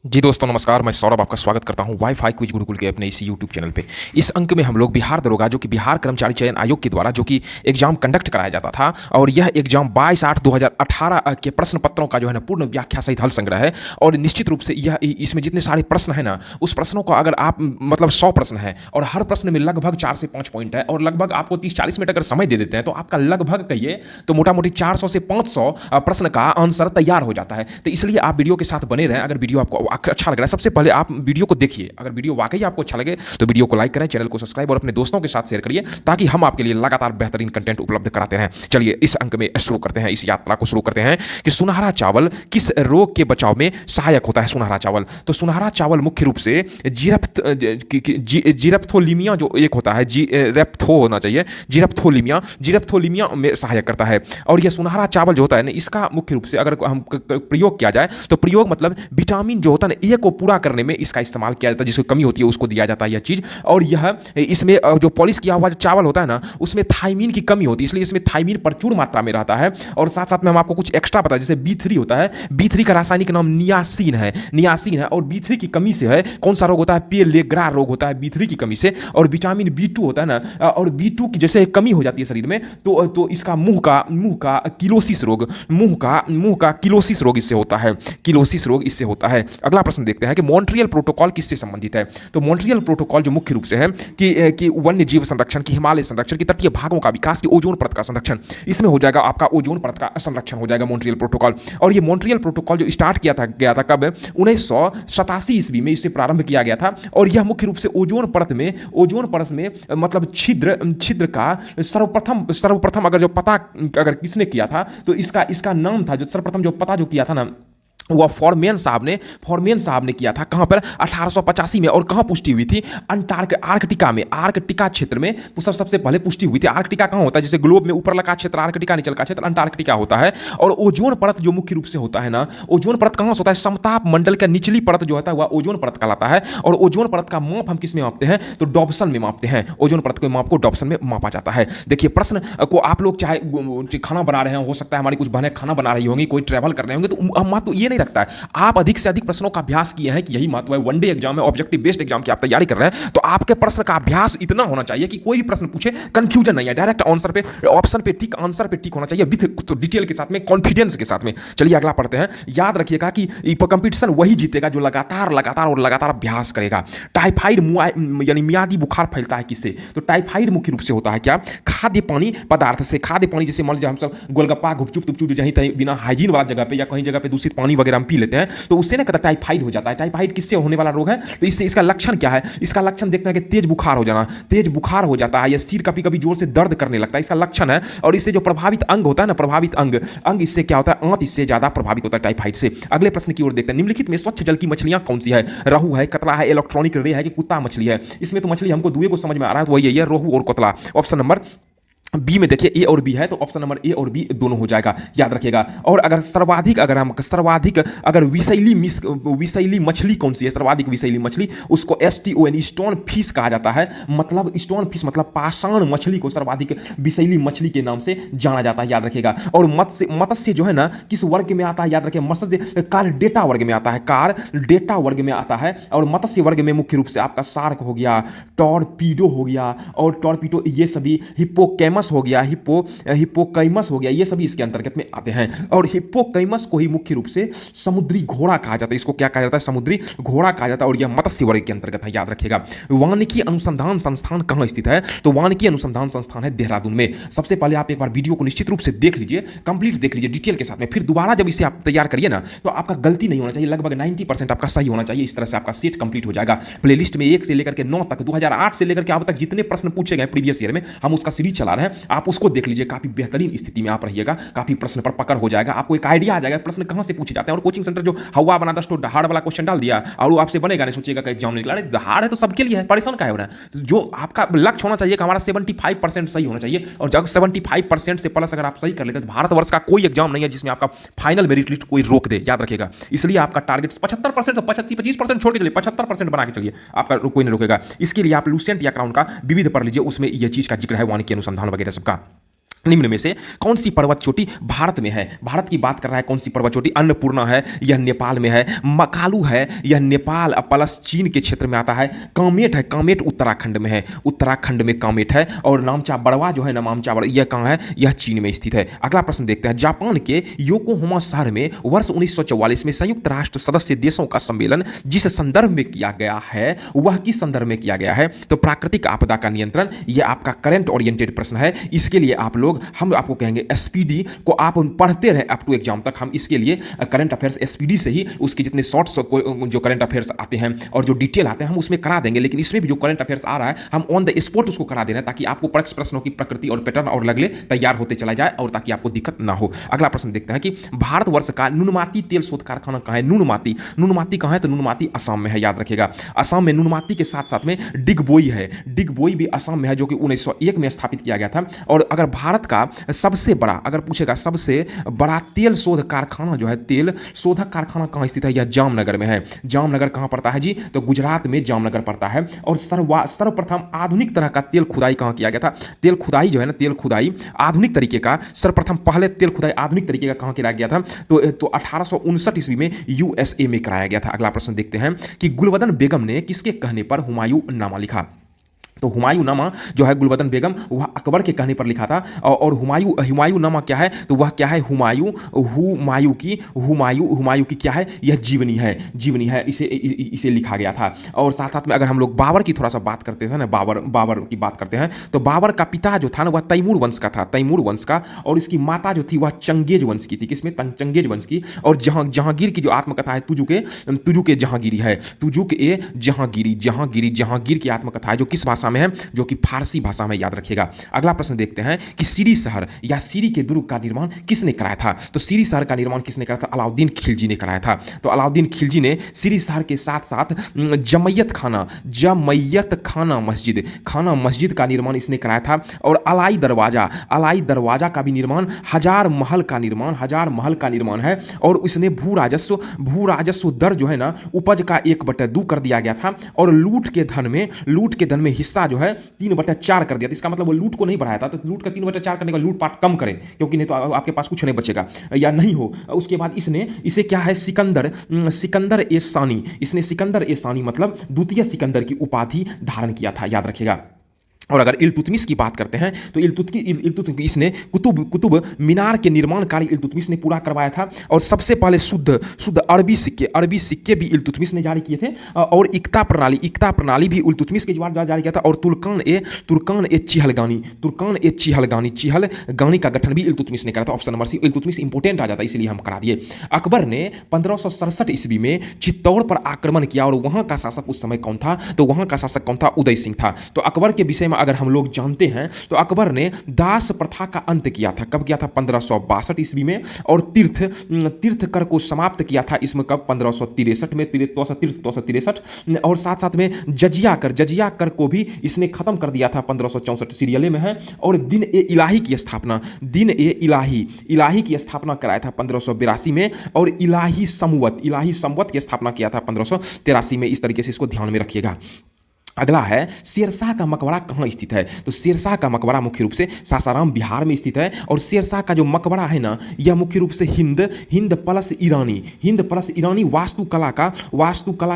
जी दोस्तों नमस्कार, मैं सौरभ आपका स्वागत करता हूं वाईफाई क्विज गुरुकुल के अपने इसी यूट्यूब चैनल पे। इस अंक में हम लोग बिहार दरोगा जो कि बिहार कर्मचारी चयन आयोग के द्वारा जो कि एग्जाम कंडक्ट कराया जाता था, और यह एग्जाम 22/8/2018 के प्रश्न पत्रों का जो है ना पूर्ण व्याख्या सहित हल संग्रह है। और निश्चित रूप से यह इसमें जितने सारे प्रश्न है ना, उस प्रश्नों का अगर आप मतलब 100 प्रश्न है और हर प्रश्न में लगभग 4 से 5 पॉइंट है और लगभग आपको 30-40 मिनट अगर समय दे देते हैं तो आपका लगभग कहिए तो मोटा मोटी 400 से 500 प्रश्न का आंसर तैयार हो जाता है। तो इसलिए आप वीडियो के साथ बने रहें। अगर वीडियो आपको अच्छा लग रहा है, सबसे पहले आप वीडियो को देखिए। अगर वीडियो वाकई आपको अच्छा लगे तो वीडियो को लाइक करें, चैनल को सब्सक्राइब और अपने दोस्तों के साथ शेयर करिए ताकि हम आपके लिए लगातार बेहतरीन कंटेंट उपलब्ध कराते रहें। चलिए इस अंक में शुरू करते हैं, इस यात्रा को शुरू करते हैं कि सुनहरा चावल किस रोग के बचाव में सहायक होता है। सुनहरा चावल, तो सुनहरा चावल मुख्य रूप से जीरप्थोलीमिया जो एक होता है, जीरेप्थो होना चाहिए, जीरप्थोलीमिया में सहायक करता है। और यह सुनहरा चावल जो होता है ना, इसका मुख्य रूप से अगर हम प्रयोग किया जाए तो प्रयोग मतलब विटामिन जो होता है ना ए को पूरा करने में इसका इस्तेमाल किया जाता है। जिसको कमी होती है उसको दिया जाता है यह चीज। और यह इसमें जो पॉलिश किया हुआ जो चावल होता है ना, उसमें थाइमीन की कमी होती है, इसलिए इसमें थाइमीन प्रचुर मात्रा में रहता है। और साथ साथ में हम आपको कुछ एक्स्ट्रा पता है, जैसे B3 होता है, B3 का रासायनिक नाम नियासिन है। और B3 की कमी से है कौन सा रोग होता है, पेलेग्रा रोग होता है B3 की कमी से। और विटामिन B2 होता है ना, और B2 की जैसे कमी हो जाती है शरीर में तो इसका मुंह का किलोसिस रोग इससे होता है, किलोसिस रोग इससे होता है। अगला प्रश्न देखते हैं कि मॉन्ट्रियल प्रोटोकॉल किससे संबंधित है। तो मॉन्ट्रियल प्रोटोकॉल जो मुख्य रूप से है कि वन्य जीव संरक्षण की, हिमालय संरक्षण की, तटीय भागों का विकास की, ओजोन परत का संरक्षण, इसमें हो जाएगा आपका ओजोन परत का संरक्षण हो जाएगा मॉन्ट्रियल प्रोटोकॉल। और ये मॉन्ट्रियल प्रोटोकॉल जो स्टार्ट गया था कब, 1987 ईस्वी में इसे प्रारंभ किया गया था। और यह मुख्य रूप से ओजोन परत में मतलब छिद्र का सर्वप्रथम अगर किसने किया था तो इसका नाम था, जो सर्वप्रथम जो पता जो किया था ना, वह फॉरमेन साहब ने किया था। कहां पर, 1885 में। और कहां पुष्टि हुई थी, आर्कटिका में, आर्कटिका क्षेत्र में सबसे पहले पुष्टि हुई थी। आर्कटिका कहां होता है, जैसे ग्लोब में ऊपर का क्षेत्र आर्कटिका, नीचे का क्षेत्र अंटार्कटिका होता है। और ओजोन परत जो मुख्य रूप से होता है ना, ओजोन परत कहां से होता है, समताप मंडल का निचली परत जो होता है वह ओजोन परत कहलाता है। और ओजोन परत का माप हम किस में मापते हैं, तो डॉप्सन में मापते हैं। ओजोन परत के माप को डॉप्सन में मापा जाता है। देखिए प्रश्न को आप लोग चाहे खाना बना रहे हैं, हो सकता है हमारी कुछ बहनें खाना बना रही होंगी, कोई ट्रैवल कर रहे होंगे, तो हम तो ये नहीं रखता है। आप अधिक से अधिक प्रश्नों का अभ्यास किए हैं कि यही महत्व है। वनडे एग्जाम है, ऑब्जेक्टिव बेस्ड एग्जाम की आप तैयारी कर रहे हैं, तो आपके प्रश्न का अभ्यास इतना होना चाहिए कि कोई भी प्रश्न पूछे कंफ्यूजन नहीं है, डायरेक्ट आंसर पे, ऑप्शन पे टिक, आंसर पे टिक होना चाहिए विद डिटेल के साथ में, कॉन्फिडेंस के साथ में। चलिए अगला पढ़ते हैं। याद रखिएगा कि कंपटीशन वही जीतेगा जो लगातार अभ्यास करेगा। टाइफाइड यानी मियादी बुखार फैलता है किससे, तो टाइफाइड मुख्य रूप से होता है क्या, खाद्य पानी पदार्थ से। खाद्य पानी जैसे मान लीजिए हम सब गोलगप्पा, गुपचुप जहीं तहीं बिना हाइजीन वाला जगह पे या कहीं जगह पे दूषित पानी वगैरह हम पी लेते हैं, तो उससे ना कहता टाइफाइड हो जाता है। टाइफाइड किससे होने वाला रोग है, तो इससे इसका लक्षण क्या है, इसका लक्षण देखते हैं कि तेज बुखार हो जाता है, या सिर कभी जोर से दर्द करने लगता है, इसका लक्षण है। और इससे जो प्रभावित अंग होता है ना, प्रभावित अंग इससे क्या होता है, आंत इससे ज्यादा प्रभावित होता है टाइफाइड से। अगले प्रश्न की ओर देखते हैं। निम्नलिखित में स्वच्छ जल की मछलियां कौन सी है, रहू है, कतला है, इलेक्ट्रॉनिक रे है कि कुत्ता मछली है। इसमें तो मछली हमको दुए को समझ में आ रहा है, तो वही है रोहू और कतला। ऑप्शन नंबर बी में देखिए ए और बी है, तो ऑप्शन नंबर ए और बी दोनों हो जाएगा, याद रखिएगा। और अगर सर्वाधिक अगर विषैली मछली कौन सी है, सर्वाधिक विषैली मछली, उसको STON स्टोन फिश कहा जाता है। मतलब स्टोन फिश मतलब पाषाण मछली को सर्वाधिक विषैली मछली के नाम से जाना जाता है, याद रखिएगा। और मत्स्य जो है ना किस वर्ग में आता है, याद रखिए, मत्स्य कार्डेटा वर्ग में आता है, कार्डेटा वर्ग में आता है। और मत्स्य वर्ग में मुख्य रूप से आपका शार्क हो गया, टॉर्पीडो हो गया, और टॉर्पीडो ये सभी, हिप्पोकैमस हो गया, हिप्पोकैमस हो गया, ये सभी इसके अंतर्गत में आते हैं। और हिप्पोकैमस को ही मुख्य रूप से समुद्री घोड़ा कहा जाता है। इसको क्या कहा जाता है, समुद्री घोड़ा कहा जाता है। और यह मत्स्य वर्ग के अंतर्गत है, याद रखिएगा। वानिकी अनुसंधान संस्थान कहां स्थित है, तो वानिकी अनुसंधान संस्थान है देहरादून में। सबसे पहले आप एक बार वीडियो को निश्चित रूप से देख लीजिए, कंप्लीट देख लीजिए डिटेल के साथ में, फिर दोबारा जब इसे आप तैयार करिए ना, तो आपका गलती नहीं होना चाहिए, लगभग 90% आपका सही होना चाहिए। इस तरह से आपका सेट कंप्लीट हो जाएगा। प्लेलिस्ट में 1 से लेकर के 9 तक, 2008 से लेकर के अब तक जितने प्रश्न पूछे गए प्रीवियस ईयर में, हम उसका सीरीज चला रहे हैं, आप उसको देख लीजिए। काफी बेहतरीन स्थिति में आप रहिएगा, काफी प्रश्न पर पकड़ हो जाएगा, आपको एक आइडिया आ जाएगा प्रश्न कहां से पूछे जाते हैं। और कोचिंग सेंटर जो हवा बना 10 हार्ड वाला क्वेश्चन डाल दिया और वो आपसे बनेगा नहीं, सोचिएगा कि एग्जाम निकला, अरे हार्ड है तो सबके लिए है, परेशान क्या हो रहा है। तो जो आपका लक्ष्य होना चाहिए कि हमारा 75% सही होना चाहिए। और जब 75% से प्लस अगर आप सही कर लेते हैं, तो भारतवर्ष का कोई एग्जाम नहीं है जिसमें आपका फाइनल मेरिट लिस्ट कोई रोक दे, याद रखिएगा। इसलिए आपका टारगेट 75%, 25% छोड़ के चलिए, 75% बना के चलिए, आपका कोई नहीं रोकेगा। इसके लिए आप लूसेंट या क्राउन का विविध पढ़ लीजिए, उसमें यह चीज का जिक्र है, वानिकी अनुसंधान वगैरह सबका। निम्न में से कौन सी पर्वत चोटी भारत में है? भारत की बात कर रहा है, कौन सी पर्वत चोटी? अन्नपूर्णा है, यह नेपाल में है। मकालू है, यह नेपाल प्लस चीन के क्षेत्र में आता है। कामेट है, कामेट उत्तराखंड में है, उत्तराखंड में कामेट है। और नामचा बड़वा जो है ना, नामचा बड़वा, यह कहाँ है? यह चीन में स्थित है। अगला प्रश्न देखते हैं। जापान के योकोहामा शहर में वर्ष 1944 में संयुक्त राष्ट्र सदस्य देशों का सम्मेलन जिस संदर्भ में किया गया है, वह किस संदर्भ में किया गया है? तो प्राकृतिक आपदा का नियंत्रण। यह आपका करंट ओरिएंटेड प्रश्न है। इसके लिए आप लोग, हम आपको कहेंगे एसपीडी को आप पढ़ते रहे अप टू एग्जाम तक। हम इसके लिए करंट अफेयर्स एसपीडी से ही उसके जितने शॉर्ट्स जो करंट अफेयर्स आते हैं और जो डिटेल आते हैं हम उसमें करा देंगे। लेकिन इसमें भी जो करंट अफेयर्स आ रहा है हम ऑन द स्पॉट उसको करा दे रहे हैं, ताकि आपको प्रश्नों की प्रकृति और पैटर्न और लगले तैयार होते चला जाए और ताकि आपको दिक्कत ना हो। अगला प्रश्न देखते हैं कि भारतवर्ष का नुनमाती तेल शोध कारखाना कहाँ है? नुनमाती, नुनमाती कहाँ है? तो नुनमाती असम में है, याद रखिएगा। असम में नुनमाती के साथ साथ में डिगबोई है, डिगबोई भी असम में है, जो कि 1901 में स्थापित किया गया था। और अगर भारत का सबसे बड़ा, अगर पूछेगा सबसे बड़ा तेल शोध कारखाना जो है, तेल शोधक कारखाना कहाँ स्थित है? यह जामनगर में है। जामनगर कहाँ पड़ता है जी? तो गुजरात में जामनगर पड़ता है। और सर्वप्रथम आधुनिक तरह का तेल खुदाई कहाँ किया गया था? तेल खुदाई जो है ना, तेल खुदाई आधुनिक तरीके का, सर्वप्रथम पहले तेल खुदाई आधुनिक तरीके का कहाँ किया गया था? तो 1859 ईस्वी में यूएसए में कराया गया था। अगला प्रश्न देखते हैं कि गुलबदन बेगम ने किसके कहने पर हुमायूं नामा लिखा? तो हुमायूं नामा जो है गुलबदन बेगम, वह अकबर के कहने पर लिखा था। और हुमायूं नामा क्या है? तो वह क्या है? हुमायूं की क्या है? यह जीवनी है, जीवनी है, इसे लिखा गया था। और साथ साथ में अगर हम लोग बाबर की थोड़ा सा बात करते हैं ना, बाबर की बात करते हैं, तो बाबर का पिता जो था ना, वह तैमूर वंश का था, तैमूर वंश का। और इसकी माता जो थी वह चंगेज वंश की थी। किसमें? चंगेज वंश की। और जहांगीर की जो आत्मकथा है, तुजु के जहांगीरी है, तुजुक ए जहांगीर की आत्मकथा है, जो किस भाषा में है? जो कि फारसी भाषा में, याद रखिएगा। अगला प्रश्न देखते हैं कि सीरी शहर या सीरी के दुर्ग का निर्माण किसने कराया था? तो सीरी शहर का निर्माण किसने कराया था? अलाउद्दीन खिलजी ने कराया था। तो अलाउद्दीन खिलजी ने सीरी शहर के साथ साथ जमैयत खाना मस्जिद का निर्माण इसने कराया था। और अलाई दरवाजा का भी निर्माण, हजार महल का निर्माण है। और उसने भू राजस्व दर जो है ना, उपज का 1/2 कर दिया गया था। और लूट के धन में हिस्सा जो है 3/4 कर दिया था। इसका मतलब वो लूट को नहीं बढ़ाया था, तो लूट का 3/4 करने का, लूट पाट कम करें, क्योंकि नहीं तो आपके पास कुछ नहीं बचेगा या नहीं हो। उसके बाद इसे क्या है? सिकंदर ए सानी मतलब द्वितीय सिकंदर की उपाधि धारण किया था, याद रखिएगा। और अगर इल्तुतमिश की बात करते हैं तो इल्तुतमिश ने कुतुब मीनार के निर्माण कार्य इल्तुतमिश ने पूरा करवाया था। और सबसे पहले शुद्ध अरबी सिक्के भी इल्तुतमिश ने जारी किए थे। और इक्ता प्रणाली भी इल्तुतमिश के द्वारा जारी किया था। और तुर्कान ए चिहलगानी का गठन भी इल्तुतमिश ने करा था। Option number C Iltutmish important आ जाता है, इसलिए हम करा दिए। अकबर ने 1567 ईस्वी में चित्तौड़ पर आक्रमण किया। और वहां का शासक उस समय कौन था? तो वहां का शासक कौन था? उदय सिंह था। तो अकबर के विषय में अगर हम लोग जानते हैं तो अकबर ने दास प्रथा का अंत किया था। कब किया था? 1562 ईस्वी में। और तीर्थ कर को समाप्त किया था इसमें कब? 1563 में, 363। और साथ साथ में जजिया कर को भी इसने खत्म कर दिया था, 1564 सीरियले में है। और दिन ए इलाही की स्थापना कराया था 1582 में। और इलाही संवत की स्थापना किया था 1583 में। इस तरीके से इसको ध्यान में रखिएगा। अगला है शेरशाह का मकबरा कहाँ स्थित है? तो शेरशाह का मकबरा मुख्य रूप से सासाराम बिहार में स्थित है। और शेरशाह का जो मकबरा है ना, यह मुख्य रूप से हिंद प्लस ईरानी वास्तुकला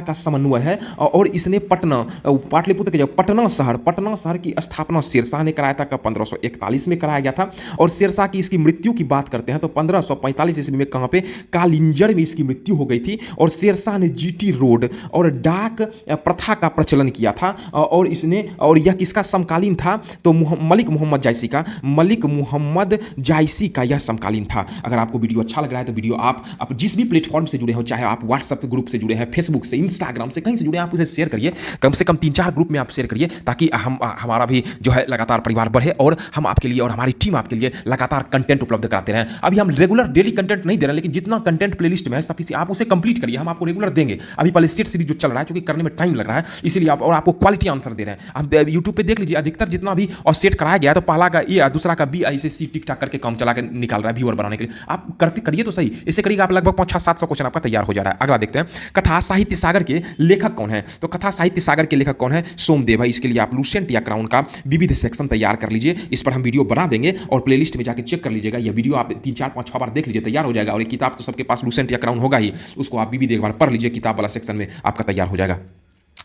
का समन्वय है। और इसने पाटलिपुत्र के जो पटना शहर की स्थापना शेरशाह ने कराया था। कब? 1541 में कराया गया था। और शेरशाह की इसकी मृत्यु की बात करते हैं तो 1545 ईस्वी में कहाँ पे? कालिंजर में इसकी मृत्यु हो गई थी। और शेरशाह ने जीटी रोड और डाक प्रथा का प्रचलन किया था। और यह किसका समकालीन था? तो मलिक मोहम्मद जायसी का यह समकालीन था। अगर आपको वीडियो अच्छा लग रहा है तो वीडियो आप जिस भी प्लेटफॉर्म से जुड़े हो, चाहे आप व्हाट्सएप ग्रुप से जुड़े हैं, फेसबुक से, इंस्टाग्राम से, कहीं से जुड़े हैं, आप उसे शेयर करिए। कम से कम 3-4 ग्रुप में आप शेयर करिए, ताकि हमारा भी जो है लगातार परिवार बढ़े और हम आपके लिए और हमारी टीम आपके लिए लगातार कंटेंट उपलब्ध कराते रहें। अभी हम रेगुलर डेली कंटेंट नहीं दे रहे हैं, लेकिन जितना कंटेंट प्लेलिस्ट में है सफिशिएंट, आप उसे कंप्लीट करिए, हम आपको रेगुलर देंगे। अभी पहले सेट सीरीज जो चल रहा है, क्योंकि करने में टाइम लग रहा है, इसीलिए आपको क्वालिटी आंसर दे रहे हैं। आप यूट्यूब पे देख लीजिए, अधिकतर जितना भी और सेट कराया गया है तो पहला का ए, दूसरा का बी, ऐसे सी टिक टाक करके काम चला के निकाल रहा है व्यूअर बनाने के लिए। आप करते करिए तो सही, इससे करिएगा आप लगभग 500-700 क्वेश्चन आपका तैयार हो जा रहा है। अगला देखते हैं, कथा साहित्य सागर के लेखक कौन है? तो कथा साहित्य सागर के लेखक कौन है? सोमदेव है। इसके लिए आप लूसेंट या क्राउन का विविध सेक्शन तैयार कर लीजिए, इस पर हम वीडियो बना देंगे और प्लेलिस्ट में जाकर चेक कर लीजिएगा। यह वीडियो आप 3, 4, 5, 6 बार देख लीजिए, तैयार हो जाएगा। और ये किताब तो सबके पास लूसेंट या क्राउन होगा ही, उसको आप विविध एक बार पढ़ लीजिए, किताब वाला सेक्शन में आपका तैयार हो जाएगा।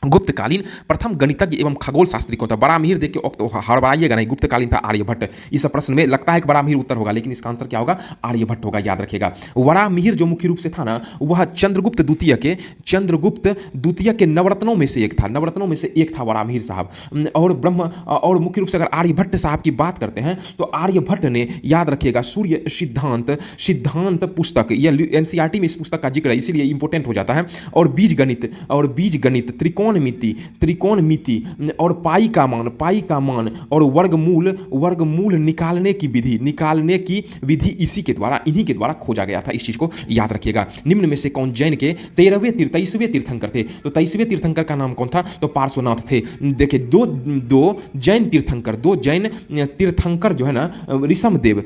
गुप्तकालीन प्रथम गणितज्ञ एवं खगोल शास्त्री कौन था? बड़ा मीर देख के हड़बड़ाइएगा नहीं, गुप्तकालीन था आर्यभट्ट। इस प्रश्न में लगता है कि बड़ा मीर उत्तर होगा, लेकिन इसका आंसर क्या होगा? आर्यभट्ट होगा, याद रखिएगा। बड़ा मीर जो मुख्य रूप से था ना, वह चंद्रगुप्त द्वितीय के नवरत्नों में से एक था, नवरत्नों में से एक था बड़ा मीर साहब। और मुख्य रूप से अगर आर्यभट्ट साहब की बात करते हैं तो आर्यभट्ट ने, याद रखिएगा, सूर्य सिद्धांत पुस्तक, यह एनसीईआरटी में इस पुस्तक का जिक्र है, इसीलिए इंपॉर्टेंट हो जाता है। और बीजगणित, त्रिकोणमिति और पाई का मान और वर्गमूल निकालने की विधि इन्हीं के द्वारा खोजा गया था। इस चीज को याद रखिएगा। निम्न में से कौन जैन के 23वें तीर्थंकर थे? तो 23वें तीर्थंकर का नाम कौन था? तो पार्श्वनाथ थे। देखिए, दो जैन तीर्थंकर जो है ना, ऋषभदेव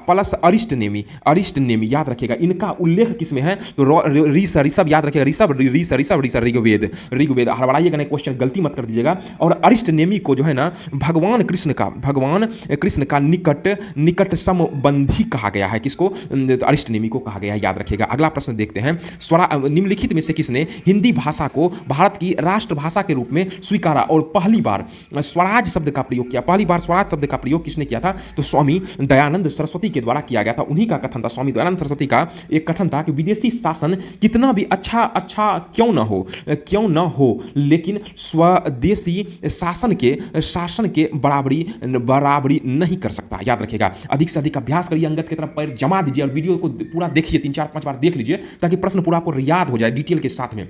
प्लस अरिष्टनेमी, याद रखिएगा। इनका उल्लेख किसमें है? तो ऋषभ, याद रखिएगा, ऋषभ ऋग्वेद। हड़बड़ाइएगा नहीं, क्वेश्चन गलती मत कर दीजिएगा। और अरिष्टनेमी को जो है ना, भगवान कृष्ण का निकट संबंधी कहा गया है। किसको? तो अरिष्टनेमी को कहा गया है, याद रखिएगा। अगला प्रश्न देखते हैं, निम्नलिखित में से किसने हिंदी भाषा को भारत की राष्ट्रभाषा के रूप में स्वीकारा और पहली बार स्वराज शब्द का प्रयोग किया? पहली बार स्वराज शब्द का प्रयोग किसने किया था? तो स्वामी दयानंद सरस्वती के द्वारा किया गया था। उन्हीं का कथन था, स्वामी दयानंद सरस्वती का एक कथन था कि विदेशी शासन कितना भी अच्छा क्यों ना हो, लेकिन स्वदेशी शासन के बराबरी नहीं कर सकता। याद रखिएगा। अधिक से अधिक अभ्यास करिए, अंगद की तरफ पैर जमा दीजिए और वीडियो को पूरा देखिए, 3, 4, 5 बार देख लीजिए, ताकि प्रश्न पूरा आपको याद हो जाए डिटेल के साथ में,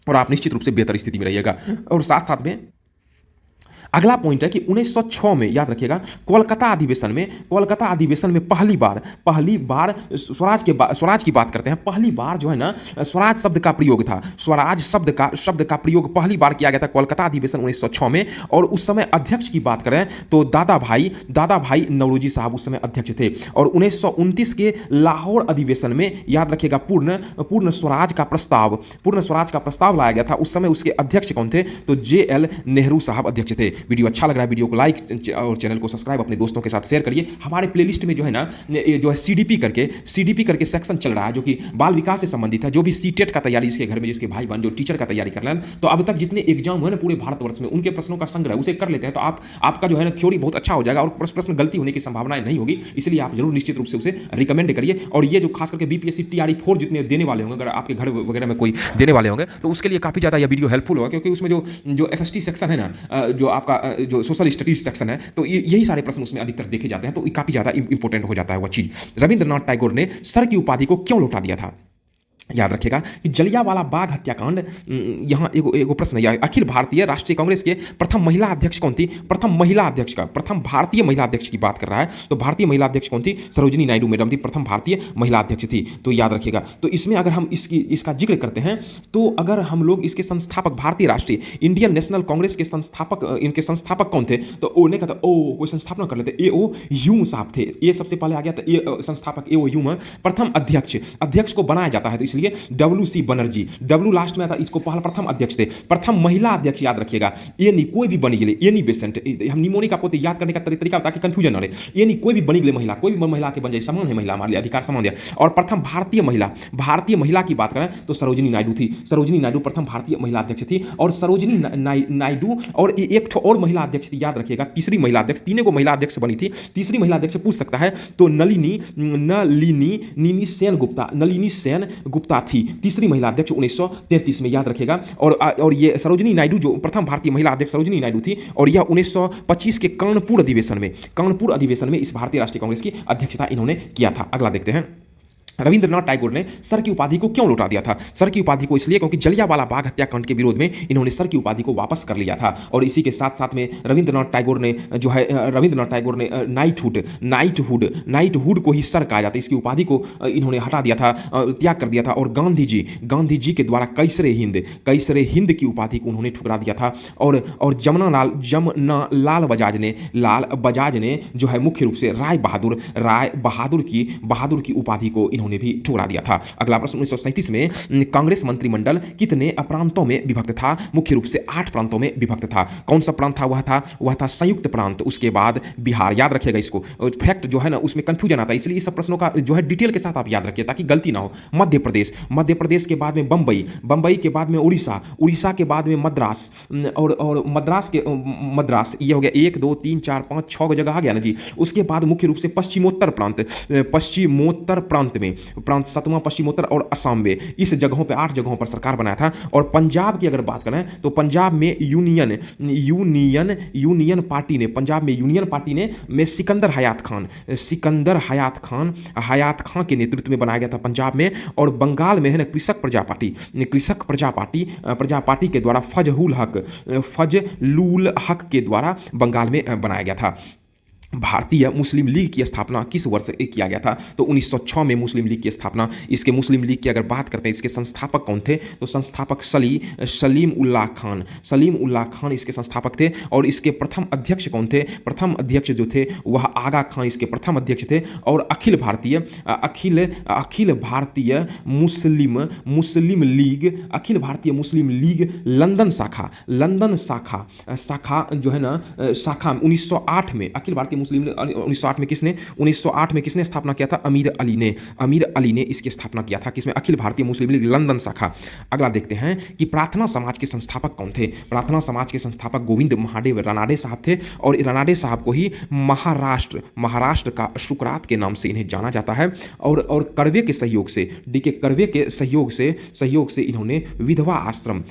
और आप निश्चित रूप से बेहतर स्थिति में रहिएगा। और साथ में अगला पॉइंट है कि 1906 में, याद रखिएगा, कोलकाता अधिवेशन में पहली बार स्वराज की बात करते हैं। पहली बार जो है ना, स्वराज शब्द का प्रयोग था। स्वराज शब्द का प्रयोग पहली बार किया गया था कोलकाता अधिवेशन 1906 में। और उस समय अध्यक्ष की बात करें तो दादा भाई नौरोजी साहब उस समय अध्यक्ष थे। और 1929 के लाहौर अधिवेशन में, याद रखिएगा, पूर्ण स्वराज का प्रस्ताव लाया गया था। उस समय उसके अध्यक्ष कौन थे? तो JL नेहरू साहब अध्यक्ष थे। वीडियो अच्छा लग रहा है, वीडियो को लाइक और चैनल को सब्सक्राइब अपने दोस्तों के साथ शेयर करिए। हमारे प्लेलिस्ट में जो है ना, जो है CDP करके सेक्शन चल रहा है, जो कि बाल विकास से संबंधित है। जो भी सीटेट का तैयारी इसके घर में, जिसके भाई बहन जो टीचर का तैयारी कर रहे हैं, तो अब तक जितने एग्जाम हुए ना पूरे भारतवर्ष में, उनके प्रश्नों का संग्रह उसे कर लेते हैं, तो आपका जो है ना थ्योरी बहुत अच्छा हो जाएगा और प्रश्न गलती होने की संभावना नहीं होगी। इसलिए आप जरूर निश्चित रूप से उसे रिकमेंड करिए। और ये जो खास करके BPSC TRE4 जितने देने वाले होंगे, अगर आपके घर वगैरह में कोई देने वाले होंगे, तो उसके लिए काफी ज्यादा यह वीडियो हेल्पफुल होगा, क्योंकि उसमें जो SST सेक्शन है ना, जो आपका जो सोशल स्टडीज सेक्शन है, तो यही सारे प्रश्न उसमें अधिकतर देखे जाते हैं, तो काफी ज्यादा इंपॉर्टेंट हो जाता है वह चीज। रविंद्रनाथ टैगोर ने सर की उपाधि को क्यों लौटा दिया था? याद रखिएगा कि जलियांवाला बाग हत्याकांड, यहाँ एगो प्रश्न है। अखिल भारतीय राष्ट्रीय कांग्रेस के प्रथम महिला अध्यक्ष कौन थी? प्रथम भारतीय महिला अध्यक्ष की बात कर रहा है, तो भारतीय महिला अध्यक्ष कौन थी? सरोजिनी नायडू मैडम थी, प्रथम भारतीय महिला अध्यक्ष थी। तो याद रखिएगा। तो इसमें अगर हम इसका जिक्र करते हैं, तो अगर हम लोग इसके संस्थापक, भारतीय राष्ट्रीय इंडियन नेशनल कांग्रेस के इनके संस्थापक कौन थे? तो ओ ने कहता, कोई संस्थापना कर लेते, AO ह्यूम साहब थे। ये सबसे पहले आ गया था, संस्थापक AO ह्यूम। प्रथम अध्यक्ष को बनाया जाता है, तो इसलिए WC बनर्जी, W लास्ट में आता, इसको पहला प्रथम अध्यक्ष थे। प्रथम महिला अध्यक्ष, याद रखिएगा, ये नहीं कोई भी बनी गई, ये नहीं बेसेंट, हम निमोनिक आपको याद करने का तरीका ताकि कंफ्यूजन ना रहे। ये नहीं कोई भी बनी गई महिला, कोई भी महिला के बन जाए, समान है महिला, हमारे लिए अधिकार समान है। और प्रथम भारतीय महिला की बात करें तो सरोजिनी नायडू थी। सरोजिनी नायडू प्रथम भारतीय महिला अध्यक्ष थी। और सरोजिनी नायडू और एक और महिला अध्यक्ष थी, याद रखिएगा, तीसरी महिला अध्यक्ष, तीनों को महिला अध्यक्ष बनी थी। तीसरी महिला अध्यक्ष पूछ सकता है, तो नलिनी सेन गुप्ता थी, तीसरी महिला अध्यक्ष 1933 में, याद रखिएगा। और ये सरोजिनी नायडू जो प्रथम भारतीय महिला अध्यक्ष सरोजिनी नायडू थी, और यह 1925 के कानपुर अधिवेशन में इस भारतीय राष्ट्रीय कांग्रेस की अध्यक्षता इन्होंने किया था। अगला देखते हैं, रविंद्रनाथ टैगोर ने सर की उपाधि को क्यों लौटा दिया था? सर की उपाधि को इसलिए क्योंकि जलियांवाला बाग हत्याकांड के विरोध में इन्होंने सर की उपाधि को वापस कर लिया था। और इसी के साथ साथ में रविंद्रनाथ टैगोर ने नाइटहुड को ही सर कहा जाता है, इसकी उपाधि को इन्होंने हटा दिया था, त्याग कर दिया था। और गांधी जी के द्वारा कैसरे हिंद की उपाधि को उन्होंने ठुकरा दिया था। और जमना लाल बजाज ने जो है मुख्य रूप से राय बहादुर की उपाधि को इन्होंने भी ठुकरा दिया था। अगला प्रश्न, 1937 में कांग्रेस मंत्रिमंडल कितने प्रांतों में विभक्त था? मुख्य रूप से 8 प्रांतों में विभक्त था। कौन सा प्रांत था? वह था संयुक्त प्रांत, उसके बाद बिहार। याद रखिएगा इसको, फैक्ट जो है ना उसमें कंफ्यूजन आता है, इसलिए इस सब प्रश्नों का जो है डिटेल के साथ आप याद रखिए ताकि गलती ना हो। मध्य प्रदेश के बाद में बंबई के बाद में उड़ीसा के बाद में मद्रास, और मद्रास ये हो गया 1 2 3 4 5 6 जगह आ गया ना जी। उसके बाद मुख्य रूप से पश्चिमोत्तर प्रांत में 7वां पश्चिमोत्तर और असम में, इस जगहों पे 8 जगहों पर सरकार बनाया था। और पंजाब की अगर बात करें तो पंजाब में यूनियन पार्टी ने में सिकंदर हयात खान के नेतृत्व में बनाया गया था पंजाब में। और बंगाल में है ना कृषक प्रजा पार्टी के द्वारा फजलुल हक के द्वारा बंगाल में बनाया गया था। भारतीय मुस्लिम लीग की स्थापना किस वर्ष किया गया था? तो 1906 में मुस्लिम लीग की स्थापना। इसके मुस्लिम लीग की अगर बात करते हैं, इसके संस्थापक कौन थे? तो संस्थापक सलीम उल्लाह खान इसके संस्थापक थे। और इसके प्रथम अध्यक्ष कौन थे? प्रथम अध्यक्ष जो थे वह आगा खान इसके प्रथम अध्यक्ष थे। और अखिल भारतीय मुस्लिम लीग लंदन शाखा जो है ना, शाखा 1908 में अखिल भारतीय मुस्लिम 1908 में किसने स्थापना किया था? अमीर अली ने इसकी स्थापना किया था। किसमें? अखिल भारतीय मुस्लिम लीग लंदन शाखा। अगला देखते हैं कि प्रार्थना समाज के संस्थापक कौन थे? प्रार्थना समाज के संस्थापक गोविंद महादेव रानाडे साहब थे। और रानाडे साहब को ही महाराष्ट्र का शुक्रात के नाम से इन्हें जाना जाता है। और कर्वे के सहयोग से, डीके कर्वे के सहयोग से इन्होंने विधवा आश्रम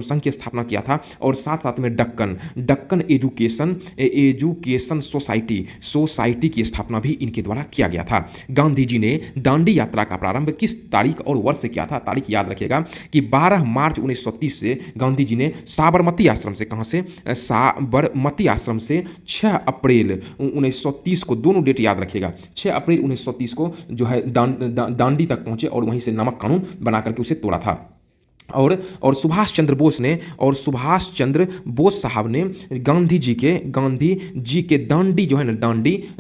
संघ की स्थापना किया था। और साथ में दक्कन एजुकेशन सोसाइटी की स्थापना भी इनके द्वारा किया गया था। गांधी जी ने दांडी यात्रा का प्रारंभ किस तारीख और वर्ष से किया था? तारीख याद रखिएगा कि 12 मार्च 1930 से गांधी जी ने साबरमती आश्रम से, कहां से? साबरमती आश्रम से 6 अप्रैल 1930 को, दोनों डेट याद रखिएगा, 6 अप्रैल 1930 को जो है दांडी तक पहुंचे और वहीं से नमक कानून बना करके उसे तोड़ा था। और सुभाष चंद्र बोस साहब ने गांधी जी के दांडी जो है ना,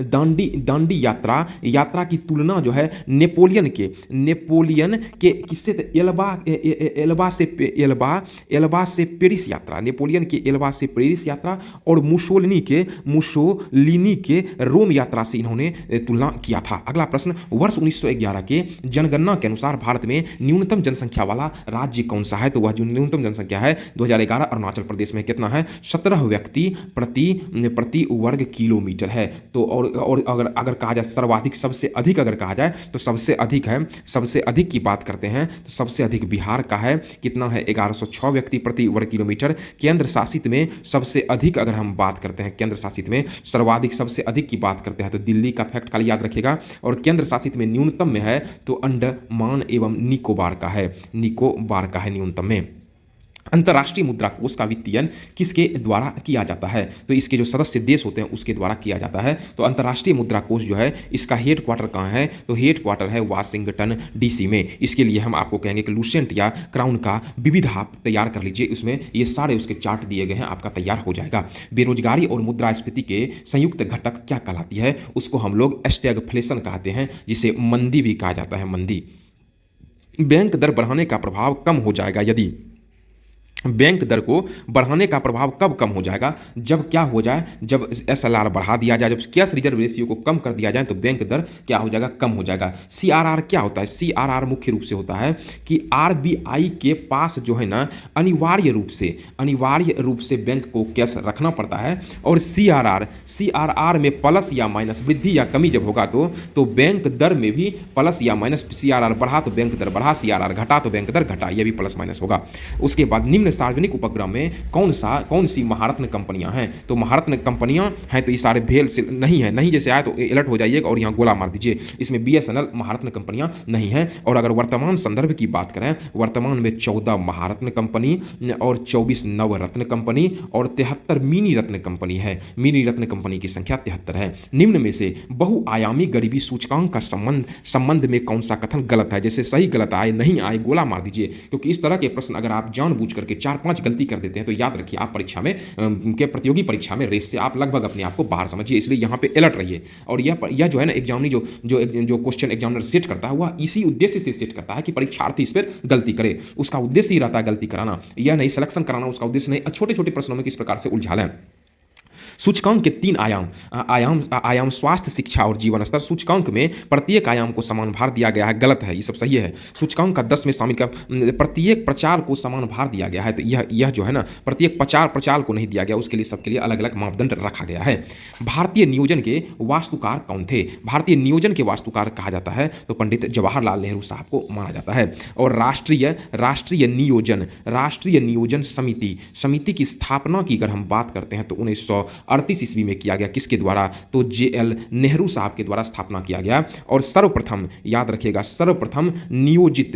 दांडी यात्रा की तुलना जो है नेपोलियन के किससे? एल्बा से पेरिस यात्रा, नेपोलियन के एल्बा से पेरिस यात्रा और मुसोलिनी के रोम यात्रा से इन्होंने तुलना किया था। अगला प्रश्न, वर्ष 1911 के जनगणना के अनुसार भारत में न्यूनतम जनसंख्या वाला राज्य कौन सा है? तो वह जो न्यूनतम जनसंख्या है 2011 अरुणाचल प्रदेश में कितना है? 17 व्यक्ति प्रति वर्ग किलोमीटर है। तो और अगर कहा जाए सर्वाधिक, सबसे अधिक अगर कहा जाए तो सबसे अधिक की बात करते हैं तो सबसे अधिक बिहार का है। कितना है? 1106 व्यक्ति प्रति वर्ग किलोमीटर। केंद्र शासित में सबसे अधिक अगर हम बात करते हैं, केंद्र शासित में सर्वाधिक सबसे अधिक की बात करते हैं तो दिल्ली का फैक्ट खाली याद रखिएगा। और केंद्र शासित में न्यूनतम में है तो अंडमान एवं निकोबार का है न्यूनतम में। अंतर्राष्ट्रीय मुद्रा कोष का वित्तीयन किसके द्वारा किया जाता है? तो इसके जो सदस्य देश होते हैं उसके द्वारा किया जाता है। तो अंतर्राष्ट्रीय मुद्रा कोष जो है इसका हेड क्वार्टर कहाँ है? तो हेड क्वार्टर है वाशिंगटन डीसी में। इसके लिए हम आपको कहेंगे कि लुसेंट या क्राउन का विविध आप तैयार कर लीजिए, उसमें ये सारे उसके चार्ट दिए गए हैं, आपका तैयार हो जाएगा। बेरोजगारी और मुद्रास्फीति के संयुक्त घटक क्या कहलाती है? उसको हम लोग स्टैगफ्लेशन कहते हैं, जिसे मंदी भी कहा जाता है, मंदी। बैंक दर बढ़ाने का प्रभाव कम हो जाएगा यदि, बैंक दर को बढ़ाने का प्रभाव कब कम हो जाएगा? जब क्या हो जाए? जब एसएलआर बढ़ा दिया जाए, जब कैश रिजर्व रेशियो को कम कर दिया जाए तो बैंक दर क्या हो जाएगा? कम हो जाएगा। सीआरआर क्या होता है? सीआरआर मुख्य रूप से होता है कि आरबीआई के पास जो है ना अनिवार्य रूप से बैंक को कैश रखना पड़ता है। और सीआरआर में प्लस या माइनस, वृद्धि या कमी जब होगा तो बैंक दर में भी प्लस या माइनस। सीआरआर बढ़ा तो बैंक दर बढ़ा, सीआरआर घटा तो बैंक दर घटा, यह भी प्लस माइनस होगा। उसके बाद निम्न सार्वजनिक उपक्रम में कौन सी महारत्न कंपनियां हैं? तो महारत्न कंपनियां हैं तो ये सारे भेल से नहीं है, नहीं जैसे आए तो अलर्ट हो जाइएगा और यहाँ गोला मार दीजिए। इसमें बीएसएनएल महारत्न कंपनियां नहीं हैं। और अगर वर्तमान संदर्भ की बात करें, वर्तमान में 14 महारत्न कंपनी और 24 नवरत्न कंपनी और 73 मिनी रत्न कंपनी है। मिनी रत्न कंपनी की संख्या 73 है। निम्न में से बहुआयामी गरीबी सूचकांक का संबंध में कौन सा कथन गलत है? जैसे सही गलत आए, नहीं आए, गोला मार दीजिए, क्योंकि इस तरह के प्रश्न अगर आप जानबूझ करके 4-5 गलती कर देते हैं तो याद रखिए आप परीक्षा में के प्रतियोगी परीक्षा में रेस से आप लगभग अपने आप को बाहर समझिए। इसलिए यहाँ पे अलर्ट रहिए। और यह जो है ना एग्जामिनी जो क्वेश्चन एग्जामिनर सेट करता है वह इसी उद्देश्य से सेट करता है कि परीक्षार्थी इस पर गलती करे। उसका उद्देश्य ही रहता है गलती कराना, यह नहीं सिलेक्शन कराना उसका उद्देश्य नहीं। छोटे छोटे प्रश्नों में किस प्रकार से उलझा लें। सूचकांक के 3 आयाम स्वास्थ्य, शिक्षा और जीवन स्तर। सूचकांक में प्रत्येक आयाम को समान भार दिया गया है, गलत है, ये सब सही है। सूचकांक का 10 में शामिल का प्रत्येक प्रचार को समान भार दिया गया है, तो यह जो है ना प्रत्येक प्रचार को नहीं दिया गया, उसके लिए सबके लिए अलग अलग मापदंड रखा गया है। भारतीय नियोजन के वास्तुकार कौन थे? भारतीय नियोजन के वास्तुकार कहा जाता है तो पंडित जवाहरलाल नेहरू साहब को माना जाता है। और राष्ट्रीय नियोजन समिति की स्थापना की अगर हम बात करते हैं तो 1938 ईस्वी में किया गया। किसके द्वारा? तो JL नेहरू साहब के द्वारा स्थापना किया गया। और सर्वप्रथम याद रखिएगा, सर्वप्रथम नियोजित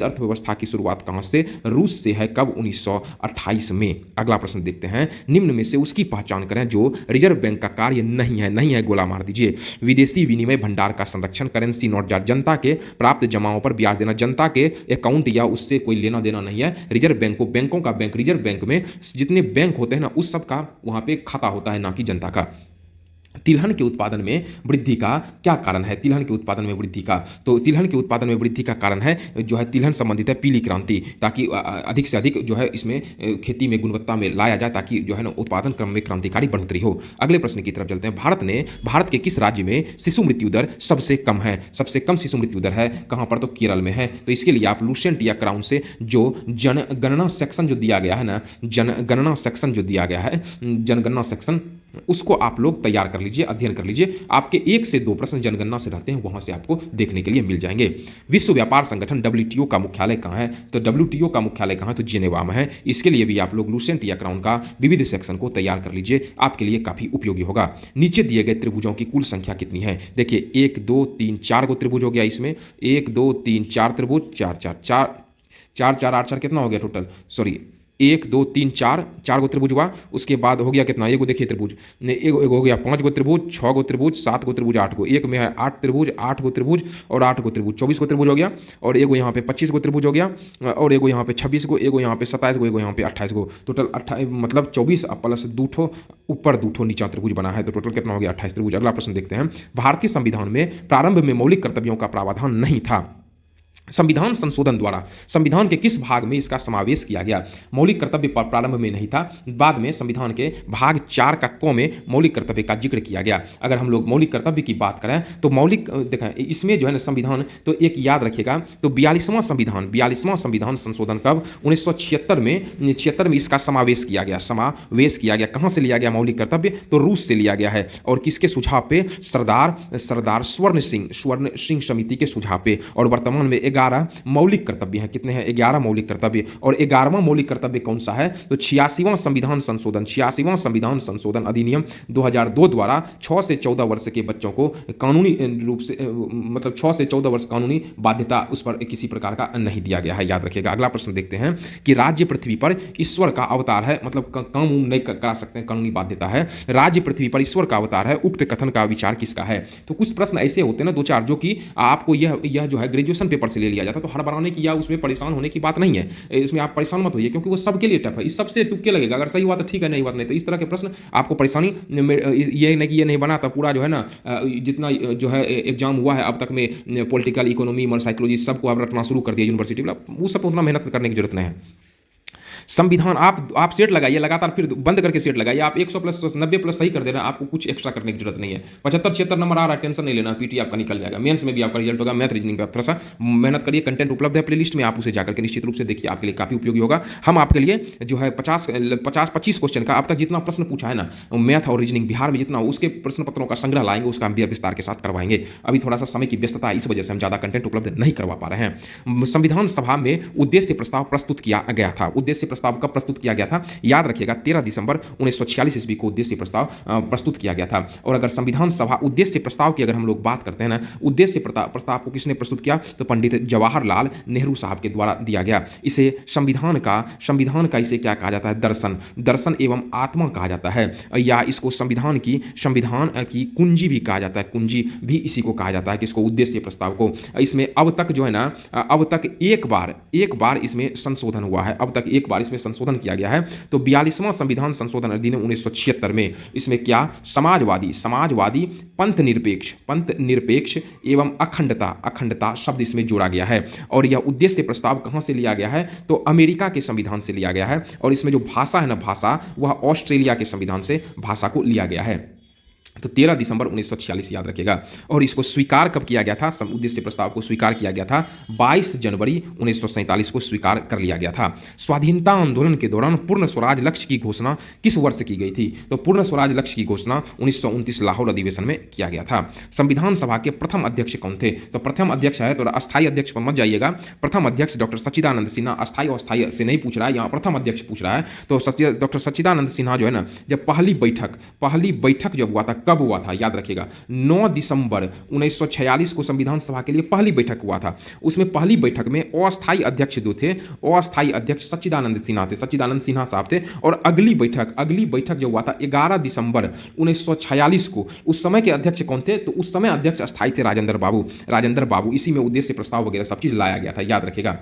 अर्थव्यवस्था की शुरुआत कहां से? रूस से है। कब? 1928 में। अगला प्रश्न देखते हैं, निम्न में से उसकी पहचान करें जो रिजर्व बैंक का कार्य नहीं है, गोला मार दीजिए। विदेशी विनिमय भंडार का संरक्षण, करेंसी नोट जारी, जनता के प्राप्त जमाओं पर ब्याज देना, जनता के अकाउंट या उससे कोई लेना देना नहीं है। रिजर्व बैंक को, बैंकों का बैंक, रिजर्व बैंक में जितने बैंक होते हैं ना उस सब का वहां पे खाता होता है, ना कि जनता का। तिलहन के उत्पादन में वृद्धि का क्या कारण है? तिलहन के उत्पादन में वृद्धि का, तो तिलहन के उत्पादन में वृद्धि का कारण है जो है तिलहन संबंधित है पीली क्रांति, ताकि अधिक से अधिक जो है इसमें खेती में गुणवत्ता में लाया जाए, ताकि जो है ना उत्पादन क्रम में क्रांतिकारी बढ़ोतरी हो। अगले प्रश्न की तरफ चलते हैं। भारत के किस राज्य में शिशु मृत्यु दर सबसे कम है? सबसे कम शिशु मृत्यु दर है कहां पर? तो केरल में है। तो इसके लिए आप लूसेंट या क्राउन से जो जनगणना सेक्शन जो दिया गया है ना, जनगणना सेक्शन उसको आप लोग तैयार कर लीजिए, अध्ययन कर लीजिए। आपके 1 से 2 प्रश्न जनगणना से रहते हैं, वहां से आपको देखने के लिए मिल जाएंगे। विश्व व्यापार संगठन WTO का मुख्यालय कहां है? तो WTO का मुख्यालय कहां है? तो जेनेवा में है। इसके लिए भी आप लोग लूसेंट या क्राउन का विविध सेक्शन को तैयार कर लीजिए, आपके लिए काफी उपयोगी होगा। नीचे दिए गए त्रिभुजों की कुल संख्या कितनी है? देखिए 1 2 3 4 गो त्रिभुज हो गया इसमें, 1 2 3 4 त्रिभुज, 4 4 8 4 कितना हो गया टोटल? सॉरी 1 2 3 4 गो त्रिभुज हुआ। उसके बाद हो गया कितना? एगो देखिए त्रिभुज, एगो हो गया 5 गो त्रिभुज, 6 गो त्रिभुज, 7 गो त्रिभुज, 8 गो। एक में है 8 त्रिभुज, 8 गो त्रिभुज और 8 गो त्रिभुज, 24 गो त्रिभुज हो गया। और एगो यहाँ पे 25 गो त्रिभुज हो गया, और एगो यहाँ पे 26 गो, एगो यहाँ पे 27 गो, एगो यहाँ पे 28 गो। टोटल 28 मतलब 24 प्लस 2 ठो ऊपर 2 ठो नीचा त्रिभुज बना है, तो टोटल कितना हो गया? 28 त्रिभुज। अगला प्रश्न देखते हैं। भारतीय संविधान में प्रारंभ में मौलिक कर्तव्यों का प्रावधान नहीं था। संविधान संशोधन द्वारा संविधान के किस भाग में इसका समावेश किया गया? मौलिक कर्तव्य प्रारंभ में नहीं था, बाद में संविधान के भाग 4 का क में मौलिक कर्तव्य का जिक्र किया गया। अगर हम लोग मौलिक कर्तव्य की बात करें तो मौलिक देखें इसमें जो है ना संविधान, तो एक याद रखिएगा, तो 42वां संविधान संशोधन कब? 1976 में इसका समावेश किया गया। कहां से लिया गया मौलिक कर्तव्य? तो रूस से लिया गया है। और किसके सुझाव पे? सरदार स्वर्ण सिंह समिति के सुझाव पे। और वर्तमान में 11 मौलिक कर्तव्य हैं। कितने हैं? 11 मौलिक कर्तव्य। और 11वां मौलिक कर्तव्य कौन सा है? तो 86वां संविधान संशोधन अधिनियम 2002 द्वारा 6 से 14 वर्ष के बच्चों को कानूनी रूप से मतलब 6 से 14 वर्ष कानूनी बाध्यता उस पर किसी प्रकार का नहीं दिया गया है, याद रखिएगा। अगला प्रश्न देखते हैं कि राज्य पृथ्वी पर ईश्वर का अवतार है, मतलब काम नहीं करा सकते हैं, कानूनी बाध्यता है। राज्य पृथ्वी पर ईश्वर का अवतार है, उक्त कथन का विचार किसका है? तो कुछ प्रश्न ऐसे होते हैं ना 2-4 जो कि आपको यह जो है ग्रेजुएशन पेपर से ले लिया जाता है, तो हड़बड़ाने की या उसमें परेशान होने की बात नहीं है। इसमें आप परेशान मत होइए, क्योंकि वो सबके लिए टफ है। इस सबसे तुक्के लगेगा, अगर सही हुआ तो ठीक है, नहीं हुआ नहीं। तो इस तरह के प्रश्न आपको परेशानी ये नहीं कि ये नहीं बना तो पूरा जो है ना जितना जो है एग्जाम हुआ है अब तक में पॉलिटिकल इकोनॉमी और साइकोलॉजी सबको आप रटना शुरू कर दिया यूनिवर्सिटी वाला, वो सब उतना मेहनत करने की जरूरत नहीं है। संविधान आप सेट लगाइए लगातार, फिर बंद करके सेट लगाइए। आप 100 प्लस 90 प्लस सही कर दे रहे हैं, आपको कुछ एक्स्ट्रा करने की जरूरत नहीं है। 75 76 नंबर आ रहा है, टेंशन नहीं लेना, पीटी आपका निकल जाएगा। मेंस में भी आपका रिजल्ट होगा। मैथ रीजनिंग पे आप थोड़ा सा मेहनत करिए, कंटेंट उपलब्ध है प्लेलिस्ट में, आप उसे जाकर के निश्चित रूप से देखिए, आपके लिए काफी उपयोगी होगा। हम आपके लिए जो है 50-25 क्वेश्चन का अब तक जितना प्रश्न पूछा है ना मैथ और रीजनिंग बिहार में जितना, उसके प्रश्न पत्रों का संग्रह लाएंगे, उसका हम विस्तार के साथ करवाएंगे। अभी थोड़ा सा समय की व्यस्तता है, इस वजह से हम ज्यादा कंटेंट उपलब्ध नहीं करवा पा रहे हैं। संविधान सभा में उद्देश्य प्रस्ताव प्रस्तुत किया गया था। उद्देश्य प्रस्ताव कब प्रस्तुत किया गया था, याद रखिएगा, 13 दिसंबर 1946 ईस्वी को उद्देश्य प्रस्ताव प्रस्तुत किया गया था। और अगर संविधान सभा उद्देश्य प्रस्ताव की अगर हम लोग बात करते हैं ना, उद्देश्य प्रस्ताव को किसने प्रस्तुत किया, तो पंडित जवाहरलाल नेहरू साहब के द्वारा दिया गया। इसे संविधान का इसे क्या कहा जाता है, दर्शन एवं आत्मा कहा जाता है, या इसको संविधान की कुंजी भी कहा जाता है। कुंजी भी इसी को कहा जाता है, कि इसको उद्देश्य प्रस्ताव को। इसमें अब तक जो है ना, अब तक एक बार इसमें संशोधन हुआ है, अब तक एक बार इसमें संशोधन किया गया है। तो 42वां संविधान संशोधन अधिनियम 1976 में इसमें क्या, समाजवादी पंथ निरपेक्ष एवं अखंडता शब्द इसमें जोड़ा गया है। और यह उद्देश्य प्रस्ताव कहां से लिया गया है, तो अमेरिका के संविधान से लिया गया है। और इसमें जो भाषा है ना, भाषा वह ऑस्ट्रेलिया के संविधान से भाषा को लिया गया है। तो 13 दिसंबर 1946 याद रखिएगा। और इसको स्वीकार कब किया गया था, उद्देश्य प्रस्ताव को स्वीकार किया गया था 22 जनवरी 1947 को स्वीकार कर लिया गया था। स्वाधीनता आंदोलन के दौरान पूर्ण स्वराज लक्ष्य की घोषणा किस वर्ष की गई थी, तो पूर्ण स्वराज लक्ष्य की घोषणा 1929 लाहौर अधिवेशन में किया गया था। संविधान सभा के प्रथम अध्यक्ष कौन थे, तो प्रथम अध्यक्ष है, तो अस्थायी अध्यक्ष पर मत जाइएगा, प्रथम अध्यक्ष डॉक्टर सच्चिदानंद सिन्हा। अस्थायी और अस्थायी से नहीं पूछ रहा है, यहाँ प्रथम अध्यक्ष पूछ रहा है। तो डॉक्टर सच्चिदानंद सिन्हा जो है ना, जब पहली बैठक जब हुआ था, कब हुआ था, याद रखिएगा, 9 दिसंबर 1946 को संविधान सभा के लिए पहली बैठक हुआ था। उसमें पहली बैठक में अस्थायी अध्यक्ष जो थे, अस्थायी अध्यक्ष सच्चिदानंद सिन्हा साहब थे। और अगली बैठक जो हुआ था 11 दिसंबर 1946 को, उस समय के अध्यक्ष कौन थे, तो उस समय अध्यक्ष अस्थायी थे राजेंद्र बाबू। इसी में उद्देश्य प्रस्ताव वगैरह सब चीज लाया गया था, याद रखिएगा।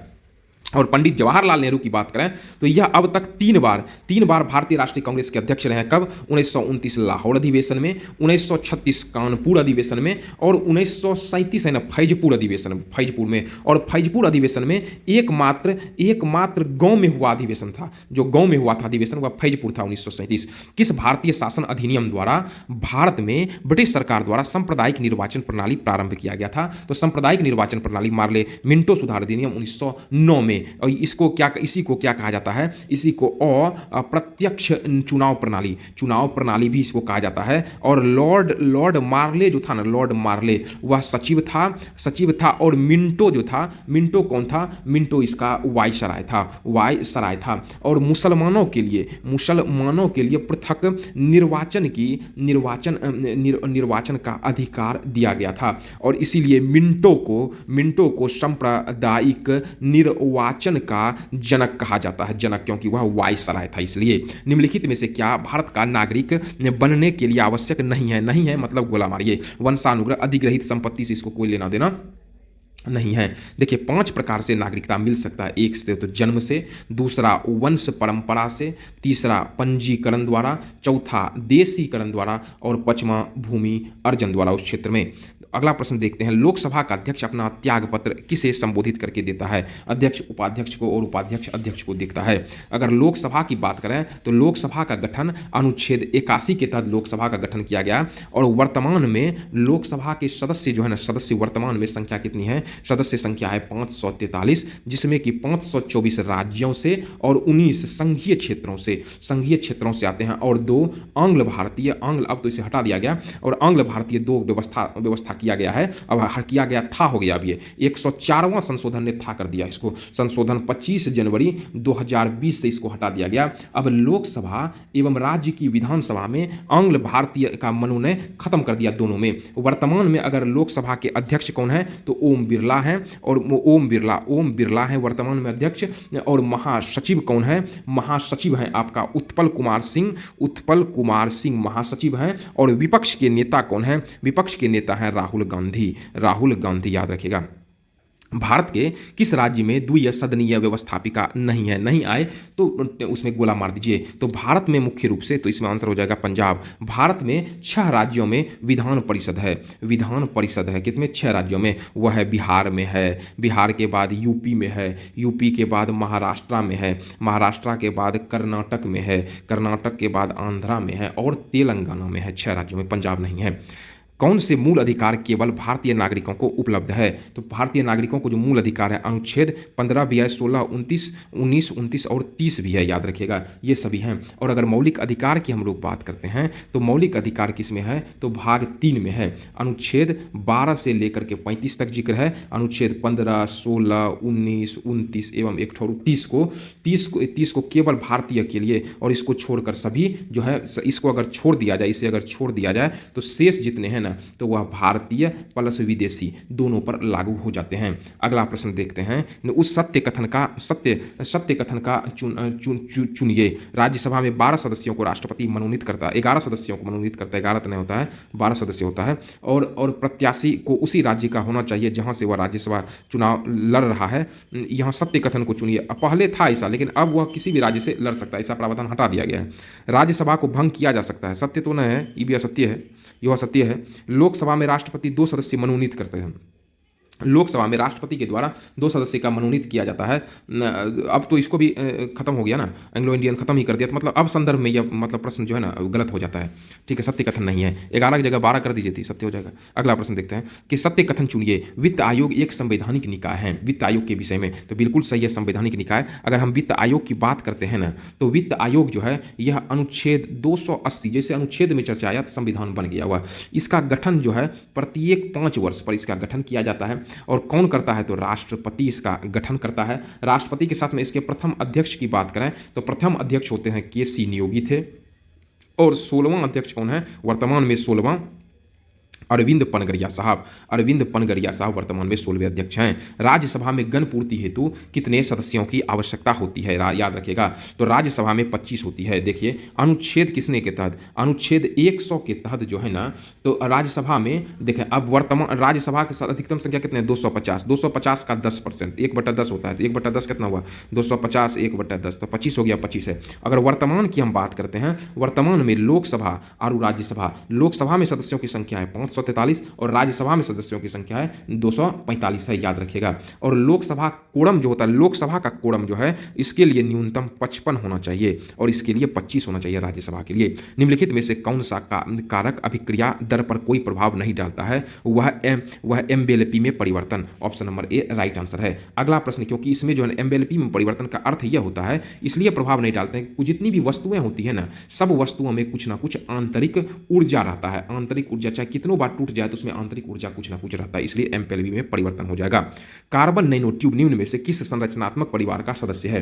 और पंडित जवाहरलाल नेहरू की बात करें तो यह अब तक तीन बार भारतीय राष्ट्रीय कांग्रेस के अध्यक्ष रहे हैं। कब, 1929 लाहौर अधिवेशन में, 1936 कानपुर अधिवेशन में, और 1937 है ना फैजपुर में। और फैजपुर अधिवेशन में एकमात्र गांव में हुआ अधिवेशन था, जो गांव में हुआ था अधिवेशन वह फैजपुर था 1937। किस भारतीय शासन अधिनियम द्वारा भारत में ब्रिटिश सरकार द्वारा सांप्रदायिक निर्वाचन प्रणाली प्रारंभ किया गया था, तो सांप्रदायिक निर्वाचन प्रणाली मार्ले मिंटो सुधार अधिनियम 1909 में। और इसी को क्या कहा जाता है, इसी को अप्रत्यक्ष चुनाव प्रणाली भी इसको कहा जाता है। और लॉर्ड मार्ले जो था ना, लॉर्ड मार्ले वह सचिव था। और मिंटो जो था, मिंटो कौन था, मिंटो इसका वायसराय था। और मुसलमानों के लिए पृथक निर्वाचन का अधिकार दिया गया था। और इसीलिए मिंटो को सांप्रदायिक निर्वाचन का जनक कहा जाता है, क्योंकि वह वायसराय था। इसलिए निम्नलिखित में से क्या भारत का नागरिक बनने के लिए आवश्यक नहीं है मतलब गोला मारिए। वंशानुग्रह, अधिग्रहित संपत्ति से इसको कोई लेना देना नहीं है। देखिए 5 प्रकार से नागरिकता मिल सकता है। एक से तो जन्म से, दूसरा वंश परंपरा से, तीसरा पंजीकरण द्वारा, चौथा देशीकरण द्वारा, और 5वां भूमि अर्जन द्वारा उस क्षेत्र में। अगला प्रश्न देखते हैं, लोकसभा का अध्यक्ष अपना त्याग पत्र किसे संबोधित करके देता है, अध्यक्ष उपाध्यक्ष को और उपाध्यक्ष अध्यक्ष को देखता है। अगर लोकसभा की बात करें तो लोकसभा का गठन अनुच्छेद 81 के तहत लोकसभा का गठन किया गया। और वर्तमान में लोकसभा के सदस्य जो है ना, सदस्य वर्तमान में संख्या कितनी है, सदस्य संख्या है 543, जिसमें कि 524 राज्यों से और 19 संघीय क्षेत्रों से आते हैं। और 2 आंग्ल भारतीय, अब तो इसे हटा दिया गया, और आंग्ल भारतीय 2 व्यवस्था किया गया है। अब किया गया था, हो गया। अब ये 104वां संशोधन ने था कर दिया इसको, संशोधन 25 जनवरी 2020 से इसको हटा दिया गया। अब लोकसभा एवं राज्य की विधानसभा में आंग्ल भारतीय का मनोनय खत्म कर दिया दोनों में। वर्तमान में अगर लोकसभा के अध्यक्ष कौन है, तो ओम बिरला हैं, और ओम बिरला हैं वर्तमान में अध्यक्ष। और महासचिव कौन है, महासचिव हैं आपका उत्पल कुमार सिंह महासचिव हैं। और विपक्ष के नेता कौन है, विपक्ष के नेता हैं राहुल गांधी, याद रखिएगा। भारत के किस राज्य में द्वितीय सदनीय व्यवस्थापिका नहीं है? नहीं आए तो उसमें गोला मार दीजिए। तो भारत में मुख्य रूप से, तो इसमें आंसर हो जाएगा पंजाब। भारत में 6 राज्यों में विधान परिषद है। विधान परिषद है कितने? 6 राज्यों में। वह है बिहार में है, बिहार के बाद यूपी में है, यूपी के बाद महाराष्ट्र में है, महाराष्ट्र के बाद कर्नाटक में है, कर्नाटक के बाद आंध्रा में है और तेलंगाना में है। 6 राज्यों में, पंजाब नहीं है। कौन से मूल अधिकार केवल भारतीय नागरिकों को उपलब्ध है? तो भारतीय नागरिकों को जो मूल अधिकार है, अनुच्छेद 15 भी है, 16, 29, 19, 29 और 30 भी है, याद रखिएगा ये सभी हैं। और अगर मौलिक अधिकार की हम लोग बात करते हैं तो मौलिक अधिकार किस में है? तो भाग 3 में है। अनुच्छेद 12 से लेकर के 35 तक जिक्र है। अनुच्छेद 15, 16, 19, 29 एवं एक 30 को केवल भारतीय के लिए, और इसको छोड़कर सभी जो है, इसको अगर छोड़ दिया जाए, इसे अगर छोड़ दिया जाए तो शेष जितने हैं तो वह भारतीय प्लस विदेशी दोनों पर लागू हो जाते हैं। अगला प्रश्न देखते हैं। उस सत्य कथन का चुनिए। राज्यसभा में 12 सदस्यों को राष्ट्रपति मनोनीत करता है, 11 सदस्यों को मनोनीत करता है, 11 तो नहीं होता है, 12 सदस्य होता है। और प्रत्याशी को उसी राज्य का होना चाहिए जहां से वह राज्यसभा चुनाव लड़ रहा है। यहां सत्य कथन को चुनिए। पहले था ऐसा, लेकिन अब वह किसी भी राज्य से लड़ सकता है, ऐसा प्रावधान हटा दिया गया है। राज्यसभा को भंग किया जा सकता है। सत्य तो नहीं है, ये भी असत्य है, यह असत्य है। लोकसभा में राष्ट्रपति 2 सदस्य मनोनीत करते हैं। लोकसभा में राष्ट्रपति के द्वारा 2 सदस्य का मनोनीत किया जाता है। अब तो इसको भी खत्म हो गया ना, एंग्लो इंडियन खत्म ही कर दिया, तो मतलब अब संदर्भ में यह मतलब प्रश्न जो है ना गलत हो जाता है। ठीक है, सत्य कथन नहीं है, 11 की जगह 12 कर दीजिए थी, सत्य हो जाएगा। अगला प्रश्न देखते हैं कि सत्य कथन चुनिए। वित्त आयोग एक संवैधानिक निकाय है। वित्त आयोग के विषय में तो बिल्कुल सही है, संवैधानिक निकाय। अगर हम वित्त आयोग की बात करते हैं ना, तो वित्त आयोग जो है यह अनुच्छेद 280, जैसे अनुच्छेद में चर्चा आया तो संविधान बन गया हुआ। इसका गठन जो है प्रत्येक 5 वर्ष पर इसका गठन किया जाता है। और कौन करता है? तो राष्ट्रपति इसका गठन करता है। राष्ट्रपति के साथ में इसके प्रथम अध्यक्ष की बात करें तो प्रथम अध्यक्ष होते हैं केसी नियोगी थे, और 16वां अध्यक्ष कौन है? वर्तमान में 16वां अरविंद पनगरिया साहब। अरविंद पनगरिया साहब वर्तमान में 16वें अध्यक्ष हैं। राज्यसभा में गण पूर्ति हेतु कितने सदस्यों की आवश्यकता होती है? याद रखिएगा, तो राज्यसभा में 25 होती है। देखिए अनुच्छेद किसने के तहत? अनुच्छेद 100 के तहत जो है ना, तो राज्यसभा में देखें, अब वर्तमान राज्यसभा के साथ अधिकतम संख्या कितने? 250। 250 का 10%, 1/10 होता है, तो 1/10 कितना हुआ? 250 1/10, तो 25 हो गया, 25 है। अगर वर्तमान की हम बात करते हैं, वर्तमान में लोकसभा और राज्यसभा, लोकसभा में सदस्यों की संख्या है 543 और राज्यसभा में सदस्यों की संख्या है 245 है, याद रखिएगा। और लोकसभा कोड़म जो होता है, लोकसभा का कोड़म जो है, इसके लिए न्यूनतम 55 होना चाहिए और इसके लिए 25 होना चाहिए राज्यसभा के लिए। निम्नलिखित में से कौन सा कारक अभिक्रिया दर पर कोई प्रभाव नहीं डालता है? वह एमबीएलपी में परिवर्तन। Option number A right answer है। अगला प्रश्न, क्योंकि इसमें जो है एमबीएलपी में परिवर्तन का अर्थ यह होता है, इसलिए प्रभाव नहीं डालते हैं, जितनी भी वस्तुएं होती है ना, सब वस्तुओं में कुछ ना कुछ आंतरिक ऊर्जा रहता है। आंतरिक ऊर्जा चाहे कितनों बार टूट जाए तो उसमें आंतरिक ऊर्जा कुछ ना कुछ रहता है, इसलिए एमपीएलबी में परिवर्तन हो जाएगा। कार्बन नैनो ट्यूब निम्न में से किस संरचनात्मक परिवार का सदस्य है?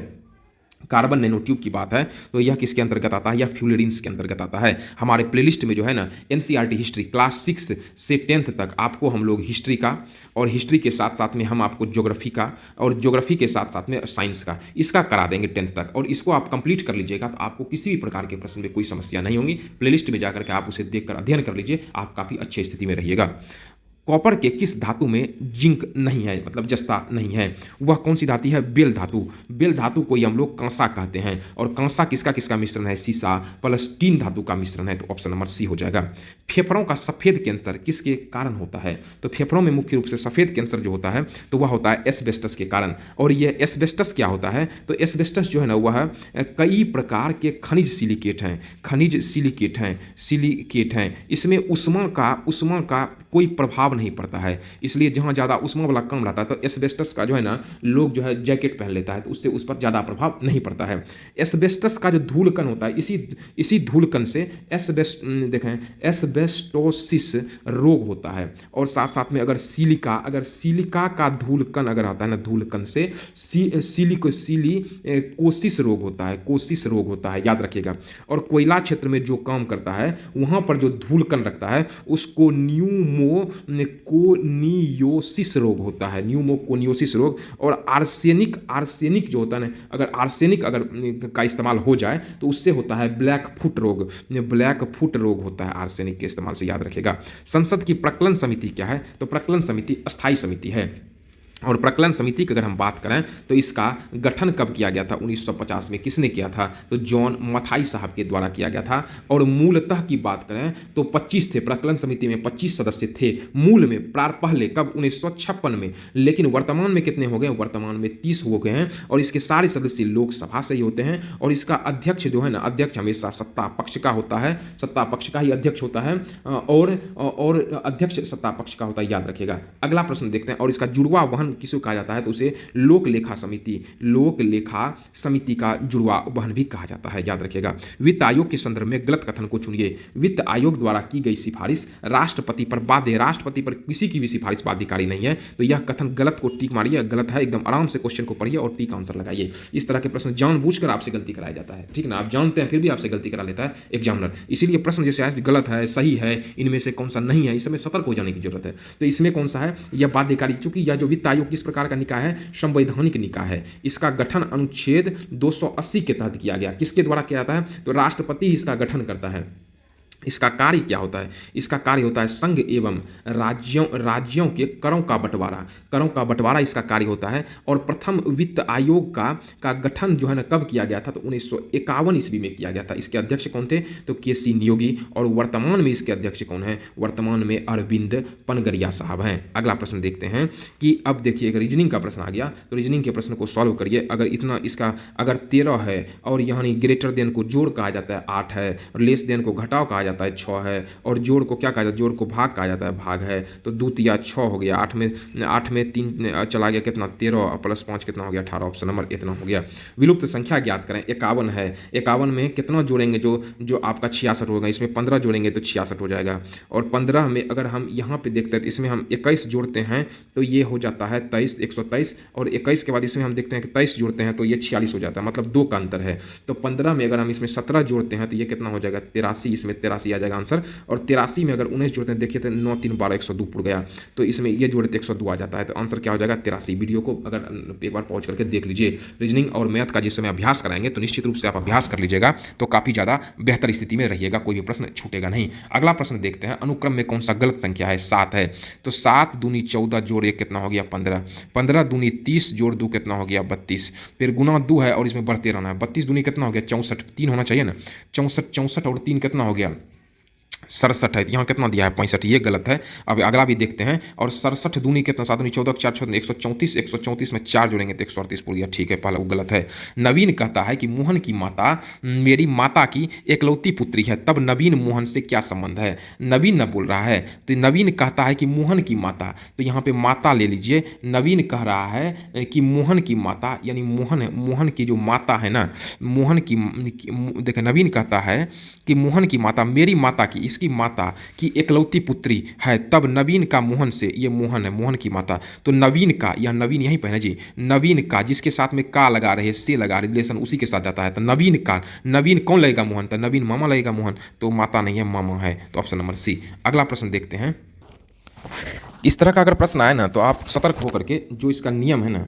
कार्बन नैनो ट्यूब की बात है तो यह किसके अंतर्गत आता है? यह फ्यूलेरिन्स के अंतर्गत आता है। हमारे प्लेलिस्ट में जो है ना, एनसीईआरटी हिस्ट्री क्लास 6 से 10th तक आपको हम लोग हिस्ट्री का, और हिस्ट्री के साथ साथ में हम आपको ज्योग्राफी का, और ज्योग्राफी के साथ साथ में साइंस का, इसका करा देंगे 10th तक। और इसको आप कंप्लीट कर लीजिएगा तो आपको किसी भी प्रकार के प्रश्न में कोई समस्या नहीं होगी। प्लेलिस्ट में जाकर के आप उसे देखकर अध्ययन कर लीजिए, आप काफ़ी अच्छी स्थिति में रहिएगा। कॉपर के किस धातु में जिंक नहीं है, मतलब जस्ता नहीं है? वह कौन सी धातु है? बेल धातु। बेल धातु को ही हम लोग कांसा कहते हैं, और कांसा किसका किसका मिश्रण है? सीसा प्लस टीन धातु का मिश्रण है, तो ऑप्शन नंबर सी हो जाएगा। फेफड़ों का सफेद कैंसर किसके कारण होता है? तो फेफड़ों में मुख्य रूप से सफेद कैंसर जो होता है तो वह होता है एस्बेस्टस के कारण। और यह एस्बेस्टस क्या होता है? तो एस्बेस्टस जो है ना, वह कई प्रकार के खनिज सिलिकेट हैं, इसमें उष्मा का कोई प्रभाव नहीं पड़ता है, इसलिए जहां ज्यादा उष्मा वाला कम रहता है तो एस्बेस्टस का जो है ना, लोग जो है जैकेट पहन लेता है तो उससे उस पर ज्यादा प्रभाव नहीं पड़ता है। एस्बेस्टस का जो धूलकण होता है, इसी धूलकण से एस्बेस्टोसिस रोग होता है। और साथ साथ में अगर सिलिका का धूलकण अगर आता है ना, धूलकण से सिलिकोसिस रोग होता है, याद रखिएगा। और कोयला क्षेत्र में जो काम करता है वहां पर जो धूलकण लगता है उसको न्यूमोकोनियोसिस रोग होता है, न्यूमोकोनियोसिस रोग। और आर्सेनिक जो होता है ना, अगर आर्सेनिक का इस्तेमाल हो जाए तो उससे होता है ब्लैक फुट रोग होता है आर्सेनिक के इस्तेमाल से, याद रखिएगा। संसद की प्रकलन समिति क्या है? तो प्रकलन समिति अस्थायी समिति है। और प्रकलन समिति की अगर हम बात करें तो इसका गठन कब किया गया था? 1950 में। किसने किया था? तो जॉन मथाई साहब के द्वारा किया गया था। और मूलतः की बात करें तो 25 थे, प्रकलन समिति में 25 सदस्य थे मूल में, पहले कब? 1956 में। लेकिन वर्तमान में कितने हो गए? वर्तमान में 30 हो गए हैं। और इसके सारे सदस्य लोकसभा से ही होते हैं। और इसका अध्यक्ष जो है ना, अध्यक्ष हमेशा सत्ता पक्ष का होता है, सत्ता पक्ष का ही अध्यक्ष होता है। और अध्यक्ष सत्ता पक्ष का होता है, याद रखिएगा। अगला प्रश्न देखते हैं। और इसका जुड़वा वहन किसको कहा जाता है? तो उसे लोक लेखा समिति, लोक लेखा समिति का जुड़वा वहन भी कहा जाता है, याद रखिएगा। वित्त आयोग के संदर्भ में गलत कथन को चुनिए। वित्त आयोग द्वारा की गई सिफारिश राष्ट्रपति पर बाध्य है, राष्ट्रपति पर किसी की भी सिफारिश बाध्यकारी नहीं है। तो यह कथन गलत को टिक मारिए, गलत है एकदम। आराम से क्वेश्चन को पढ़िए और टिक आंसर लगाइए। इस तरह के प्रश्न जानबूझकर आपसे गलती कराया जाता है, ठीक ना? आप जानते हैं फिर भी आपसे गलती करा लेता है एग्जामिनर। इसीलिए प्रश्न जैसे आए गलत है, सही है, इनमें से कौन सा नहीं है, इसमें सतर्क हो जाने की जरूरत है। तो इसमें कौन सा है? यह बाध्यकारी, चूंकि यह जो वित्त आयोग किस प्रकार का निकाय है? संवैधानिक निकाय है। इसका गठन अनुच्छेद 280 के तहत किया गया। किसके द्वारा किया जाता है? तो राष्ट्रपति ही इसका गठन करता है। इसका कार्य क्या होता है? इसका कार्य होता है संघ एवं राज्यों के करों का बंटवारा इसका कार्य होता है। और प्रथम वित्त आयोग का गठन जो है ना कब किया गया था? तो 1951 ईस्वी में किया गया था। इसके अध्यक्ष कौन थे? तो के.सी. नियोगी। और वर्तमान में इसके अध्यक्ष कौन है? वर्तमान में अरविंद पनगरिया साहब हैं। अगला प्रश्न देखते हैं कि अब देखिए रीजनिंग का प्रश्न आ गया, तो रीजनिंग के प्रश्न को सॉल्व करिए। अगर इतना इसका अगर 13 है और यानी ग्रेटर देन को जोड़ कहा जाता है 8 है, और लेस देन को घटाव कहा जाता है 6 है, और जोड़ को क्या कहा जाता है? जोड़ को भाग कहा जाता है, भाग है। तो 2 तिया 6 हो गया, 8 में 3 चला गया, कितना? 13 प्लस 5 कितना हो गया? 18। ऑप्शन नंबर इतना हो गया। विलुप्त संख्या ज्ञात करें। 51 है, 51 में कितना जोड़ेंगे? जो आपका 66 होगा, इसमें 15 जोड़ेंगे तो 66 हो जाएगा। और 15 में अगर हम यहाँ पे देखते हैं तो इसमें हम 21 जोड़ते हैं तो ये हो जाता है 23, 123। और 21 के बाद इसमें हम देखते हैं कि 23 जोड़ते हैं तो ये 46 हो जाता है, मतलब 2 का अंतर है। तो 15 में अगर हम इसमें 17 जोड़ते हैं तो ये कितना हो जाएगा? 83। इसमें 83 आ जाएगा आंसर। और 83 में अगर 19 जोड़ते हैं, देखिए तो 9 3 12 102 पुर गया, तो इसमें ये जोड़े तो 102 आ जाता है। तो आंसर क्या हो जाएगा? 83। वीडियो को अगर एक बार पहुंच करके देख लीजिए। रीजनिंग और मैथ का जिस समय अभ्यास कराएंगे तो निश्चित रूप से आप अभ्यास कर लीजिएगा, तो काफ़ी ज़्यादा बेहतर स्थिति में रहिएगा, कोई भी प्रश्न छूटेगा नहीं। अगला प्रश्न देखते हैं। अनुक्रम में कौन सा गलत संख्या है? 7 है। तो 7 दूनी 14 जोड़ 1 कितना हो गया? 15। 15 दूनी 30 जोड़ 2 कितना हो गया? 32। फिर गुना 2 है और इसमें बढ़ते रहना है। 32 दूनी कितना हो गया? 64। 3 होना चाहिए ना? 64 और 3 कितना हो गया? 67 है। यहाँ कितना दिया है? 65। ये गलत है। अब अगला भी देखते हैं। और 67 दूनी कितना? 7 दूनी 14, 4 14 134। 134 में 4 जोड़ेंगे तो 138 पूर गया। ठीक है, पहला वो गलत है। नवीन कहता है कि मोहन की माता मेरी माता की एकलौती पुत्री है, तब नवीन मोहन से क्या संबंध है? नवीन न बोल रहा है, तो नवीन कहता है कि मोहन की माता, तो यहाँ पे माता ले लीजिए। नवीन कह रहा है कि मोहन की माता, यानी मोहन की जो माता है ना, मोहन की देखिए नवीन कहता है कि मोहन की माता मेरी माता की, इसकी माता की एकलौती पुत्री है, तब नवीन का मोहन से, ये मोहन है, मोहन की माता, तो नवीन का, यह नवीन यहीं पर है जी, नवीन का जिसके साथ में का लगा रहे, से लगा रिलेशन उसी के साथ जाता है, तो नवीन का, नवीन कौन लगेगा? मोहन। तो नवीन मामा लगेगा मोहन, तो माता नहीं है मामा है, तो ऑप्शन नंबर सी। अगला प्रश्न देखते हैं। इस तरह का अगर प्रश्न आए ना तो आप सतर्क होकर के जो इसका नियम है ना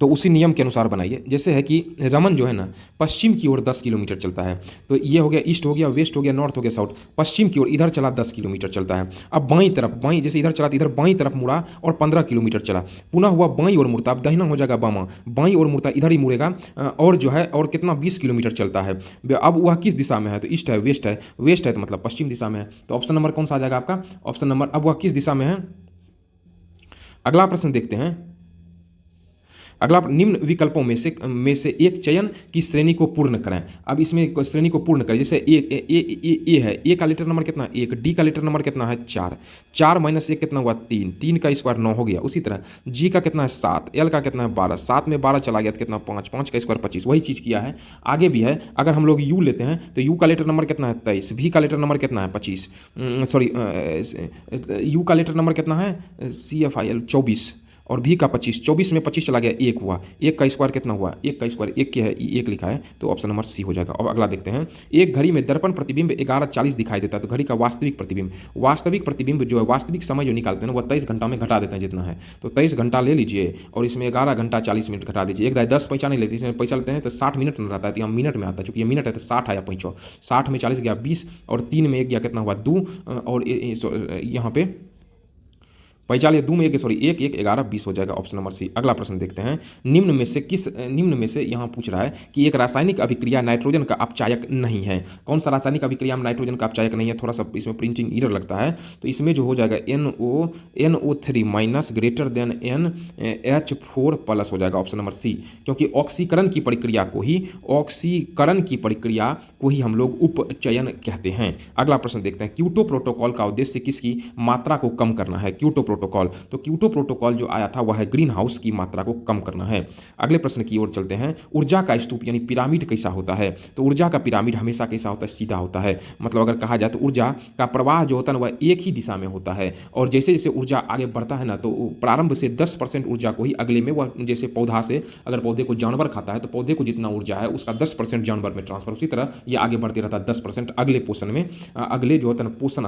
तो उसी नियम के अनुसार बनाइए। जैसे है कि रमन जो है ना पश्चिम की ओर 10 किलोमीटर चलता है, तो ये हो गया ईस्ट, हो गया वेस्ट, हो गया नॉर्थ, हो गया साउथ। पश्चिम की ओर इधर चला 10 किलोमीटर चलता है। अब बाईं तरफ, बाईं जैसे इधर चला तो इधर बाईं तरफ मुड़ा और 15 किलोमीटर चला, पुनः हुआ बाईं ओर मुड़ता, अब दाहिना हो जाएगा बामा, बाईं ओर मुड़ता इधर ही मुड़ेगा, और जो है और कितना 20 किलोमीटर चलता है। अब वह किस दिशा में है? तो ईस्ट है, वेस्ट है, वेस्ट है तो मतलब पश्चिम दिशा में है, तो ऑप्शन नंबर कौन सा आ जाएगा आपका? ऑप्शन नंबर, अब वह किस दिशा में है? अगला प्रश्न देखते हैं। अगला निम्न विकल्पों में से एक चयन की श्रेणी को पूर्ण करें। अब इसमें श्रेणी को पूर्ण करें। जैसे ए है, ए का लेटर नंबर कितना? 1। डी का लेटर नंबर कितना है? 4। 4 - 1 कितना हुआ? 3। 3 का स्क्वायर 9 हो गया। उसी तरह जी का कितना है? 7। एल का कितना है? 12। 7 में 12 चला गया तो कितना? 5। 5 का स्क्वायर 25। वही चीज़ किया है। आगे भी है। अगर हम लोग यू लेते हैं तो यू का लेटर नंबर कितना है? 23। भी का लेटर नंबर कितना है? 25। सॉरी, यू का लेटर नंबर कितना है? CFIL 24 और भी का 25। 24 में 25 चला गया, 1 हुआ। 1 का स्क्वायर कितना हुआ? 1 का स्क्वायर 1 क्या है? 1 लिखा है, तो ऑप्शन नंबर सी हो जाएगा। अब अगला देखते हैं। एक घड़ी में दर्पण प्रतिबिंब 11:40 दिखाई देता है, तो घड़ी का वास्तविक प्रतिबिंब जो है, वास्तविक समय जो निकालते हैं वो 23 घंटा में घटा देते हैं जितना है, तो 23 घंटा ले लीजिए और इसमें 11 घंटा 40 मिनट घटा दीजिए। एक 10 पैसा नहीं लेते, इसमें पैसा लेते हैं तो 60 मिनट में रहता है, तो यहाँ मिनट में आता है, चूंकि ये मिनट है तो 60 आया 5। 60 में 40 गया 20 और 3 में 1 गया कितना हुआ? 2 और यहाँ पे 45 2 में 1 सॉरी 1 1 11 20 हो जाएगा ऑप्शन नंबर सी। अगला प्रश्न देखते हैं, निम्न में से यहाँ पूछ रहा है कि एक रासायनिक अभिक्रिया नाइट्रोजन का अपचायक नहीं है। कौन सा रासायनिक अभिक्रिया में नाइट्रोजन का अपचायक नहीं है? थोड़ा सा इसमें प्रिंटिंग एरर लगता है, तो इसमें जो हो जाएगा NO3 minus greater than NH4 plus हो जाएगा ऑप्शन नंबर सी, क्योंकि ऑक्सीकरण की प्रक्रिया को ही हम लोग उपचयन कहते हैं। अगला प्रश्न देखते हैं, क्योटो प्रोटोकॉल का उद्देश्य किसकी मात्रा को कम करना है? क्योटो प्रोटोकॉल, तो क्योटो प्रोटोकॉल जो आया था वह है ग्रीन हाउस की मात्रा को कम करना है। अगले प्रश्न की ओर चलते हैं, ऊर्जा का स्तूप यानी पिरामिड कैसा होता है? तो ऊर्जा का पिरामिड हमेशा कैसा होता है? सीधा होता है। मतलब अगर कहा जाए तो ऊर्जा का प्रवाह जो होता है ना वह एक ही दिशा में होता है, और जैसे जैसे ऊर्जा आगे बढ़ता है ना तो प्रारंभ से 10% ऊर्जा को ही अगले में, वह जैसे पौधा से अगर पौधे को जानवर खाता है तो पौधे को जितना ऊर्जा है उसका 10% जानवर में ट्रांसफर, उसी तरह ये आगे बढ़ते रहता है 10% अगले पोषण में, अगले जो होता है ना पोषण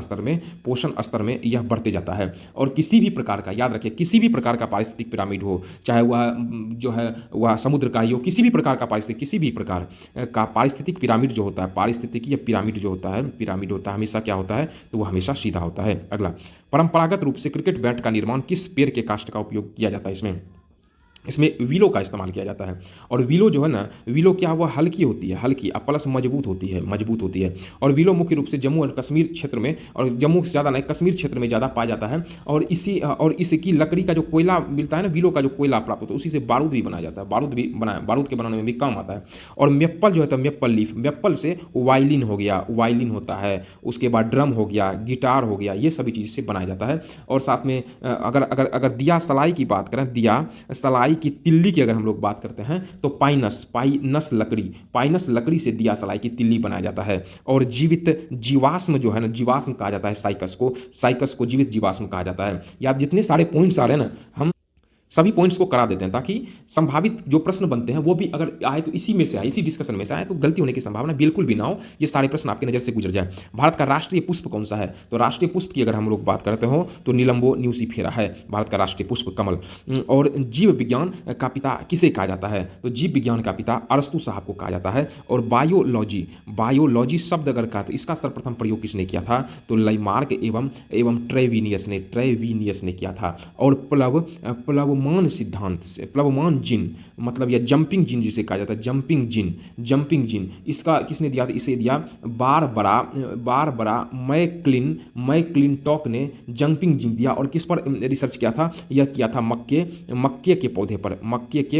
स्तर में यह बढ़ते जाता है। और किसी भी प्रकार का, याद रखिए, किसी भी प्रकार का पारिस्थितिक पिरामिड हो, चाहे वह जो है वह समुद्र का ही हो, किसी भी प्रकार का पारिस्थितिक पिरामिड जो होता है, पारिस्थितिक या पिरामिड जो होता है, पिरामिड होता है हमेशा क्या होता है? तो वह हमेशा सीधा होता है। अगला, परंपरागत रूप से क्रिकेट बैट का निर्माण किस पेड़ के काष्ठ का उपयोग किया जाता है? इसमें विलो का इस्तेमाल किया जाता है। और विलो जो है ना, विलो क्या, वह हल्की होती है, हल्की प्लस मजबूत होती है। और विलो मुख्य रूप से जम्मू और कश्मीर क्षेत्र में, और जम्मू से ज़्यादा नहीं कश्मीर क्षेत्र में ज़्यादा पाया जाता है। और इसकी लकड़ी का जो कोयला मिलता है ना, विलो का जो कोयला प्राप्त होता है, उसी से बारूद भी बनाया जाता है, बारूद के बनाने में भी काम आता है। और मेप्पल जो है तो मेप्पल लीफ, मेप्पल से वायलिन हो गया, वायलिन होता है, उसके बाद ड्रम हो गया, गिटार हो गया, ये सभी चीज़ से बनाया जाता है। और साथ में अगर दिया सलाई की बात करें, दिया सलाई की तिल्ली की अगर हम लोग बात करते हैं तो पाइनस लकड़ी से दिया सलाई की तिल्ली बनाया जाता है। और जीवित जीवाश्म जो है ना, जीवाश्म कहा जाता है साइकस को जीवित जीवाश्म कहा जाता है। या जितने सारे पॉइंट्स आ रहे हैं ना, हम सभी पॉइंट्स को करा देते हैं ताकि संभावित जो प्रश्न बनते हैं वो भी अगर आए तो इसी में से आए, इसी डिस्कशन में से आए, तो गलती होने की संभावना बिल्कुल भी ना हो, ये सारे प्रश्न आपकी नज़र से गुजर जाए। भारत का राष्ट्रीय पुष्प कौन सा है? तो राष्ट्रीय पुष्प की अगर हम लोग बात करते हो तो नीलम्बो न्यूसीफेरा है भारत का राष्ट्रीय पुष्प, कमल। और जीव विज्ञान का पिता किसे कहा जाता है? तो जीव विज्ञान का पिता अरस्तु साहब को कहा जाता है। और बायोलॉजी शब्द अगर कहा तो इसका सर्वप्रथम प्रयोग किसने किया था? तो लाइमार्क एवं ट्रेविनियस ने किया था। और प्लवमान सिद्धांत से, प्लवमान जिन मतलब या जंपिंग जिन जिसे कहा जाता है, जंपिंग जिन इसका किसने दिया था? इसे दिया बारबरा मैक्लिंटॉक ने जंपिंग जिन दिया। और किस पर रिसर्च किया था? यह किया था मक्के के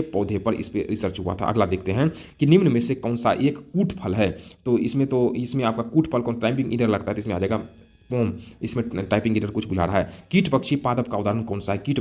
पौधे पर इस पर रिसर्च हुआ था। अगला देखते हैं कि निम्न में से कौन सा एक कूट फल है? तो इसमें आपका कूट फल कौन, टाइपिंग एरर लगता है तो इसमें आ जाएगा पोम, इसमें टाइपिंग एरर कुछ बुझा रहा है। कीट पक्षी पादप का उदाहरण कौन सा है? कीट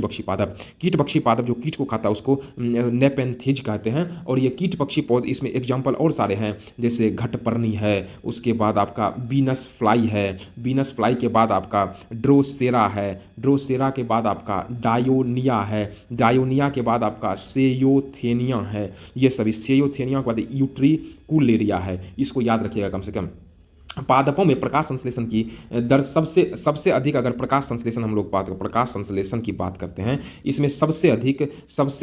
पक्षी पादप जो कीट को खाता है उसको नेपेंथिज कहते हैं। और ये कीट पक्षी पौध, इसमें एग्जाम्पल और सारे हैं, जैसे घटपर्णी है, उसके बाद आपका बीनस फ्लाई है, बीनस फ्लाई के बाद आपका ड्रोसेरा है, ड्रोसेरा के बाद आपका डायोनिया है, डायोनिया के बाद आपका सेयोथेनिया है, ये सभी सेयोथेनिया के बाद यूट्रिकुलेरिया है। इसको याद रखिएगा कम से कम। पादपों में प्रकाश संश्लेषण की दर सबसे अधिक, अगर प्रकाश संश्लेषण हम लोग प्रकाश संश्लेषण की बात करते हैं, इसमें सबसे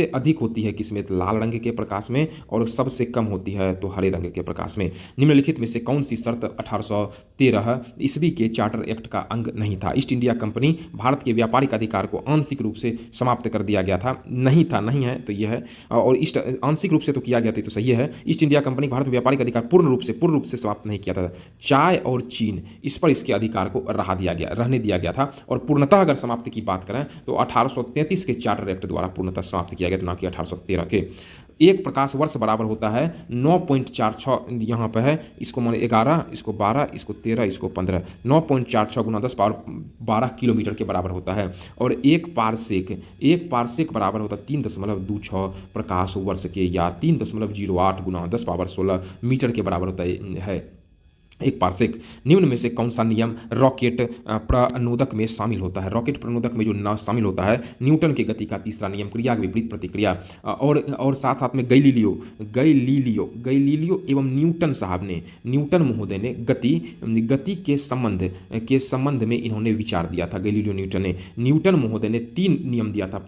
अधिक होती है किसमें? तो लाल रंग के प्रकाश में, और सबसे कम होती है तो हरे रंग के प्रकाश में। निम्नलिखित में से कौन सी शर्त 1813 ईस्वी के चार्टर एक्ट का अंग नहीं था? ईस्ट इंडिया कंपनी भारत के व्यापारिक अधिकार को आंशिक रूप से समाप्त कर दिया गया था, नहीं है तो यह है। और आंशिक रूप से तो किया गया था तो सही है। ईस्ट इंडिया कंपनी भारत में व्यापारिक अधिकार पूर्ण रूप से समाप्त नहीं किया था। चाय और चीन, इस पर इसके अधिकार को रहने दिया गया था। और पूर्णतः अगर समाप्ति की बात करें तो 1833 के चार्टर एक्ट द्वारा पूर्णतः समाप्त किया गया, ना कि 1813 के। एक प्रकाश वर्ष बराबर होता है 9.46, यहाँ पे है, इसको मान 11, इसको 12, इसको 13, इसको 15, 9.46 गुना 10 पावर 12 किलोमीटर के बराबर होता है। और एक पारसेक बराबर होता है 3.26 प्रकाश वर्ष के, या 3.08 गुना 10 पावर 16 मीटर के बराबर होता है एक पार्सेक। निम्न में से कौन सा नियम रॉकेट प्रणोदक में शामिल होता है? रॉकेट प्रणोदक में जो शामिल होता है न्यूटन के गति का तीसरा नियम, क्रिया के विपरीत प्रतिक्रिया। और साथ में गैलीलियो एवं न्यूटन महोदय ने गति के संबंध में इन्होंने विचार दिया था। न्यूटन महोदय ने 3 नियम दिया था।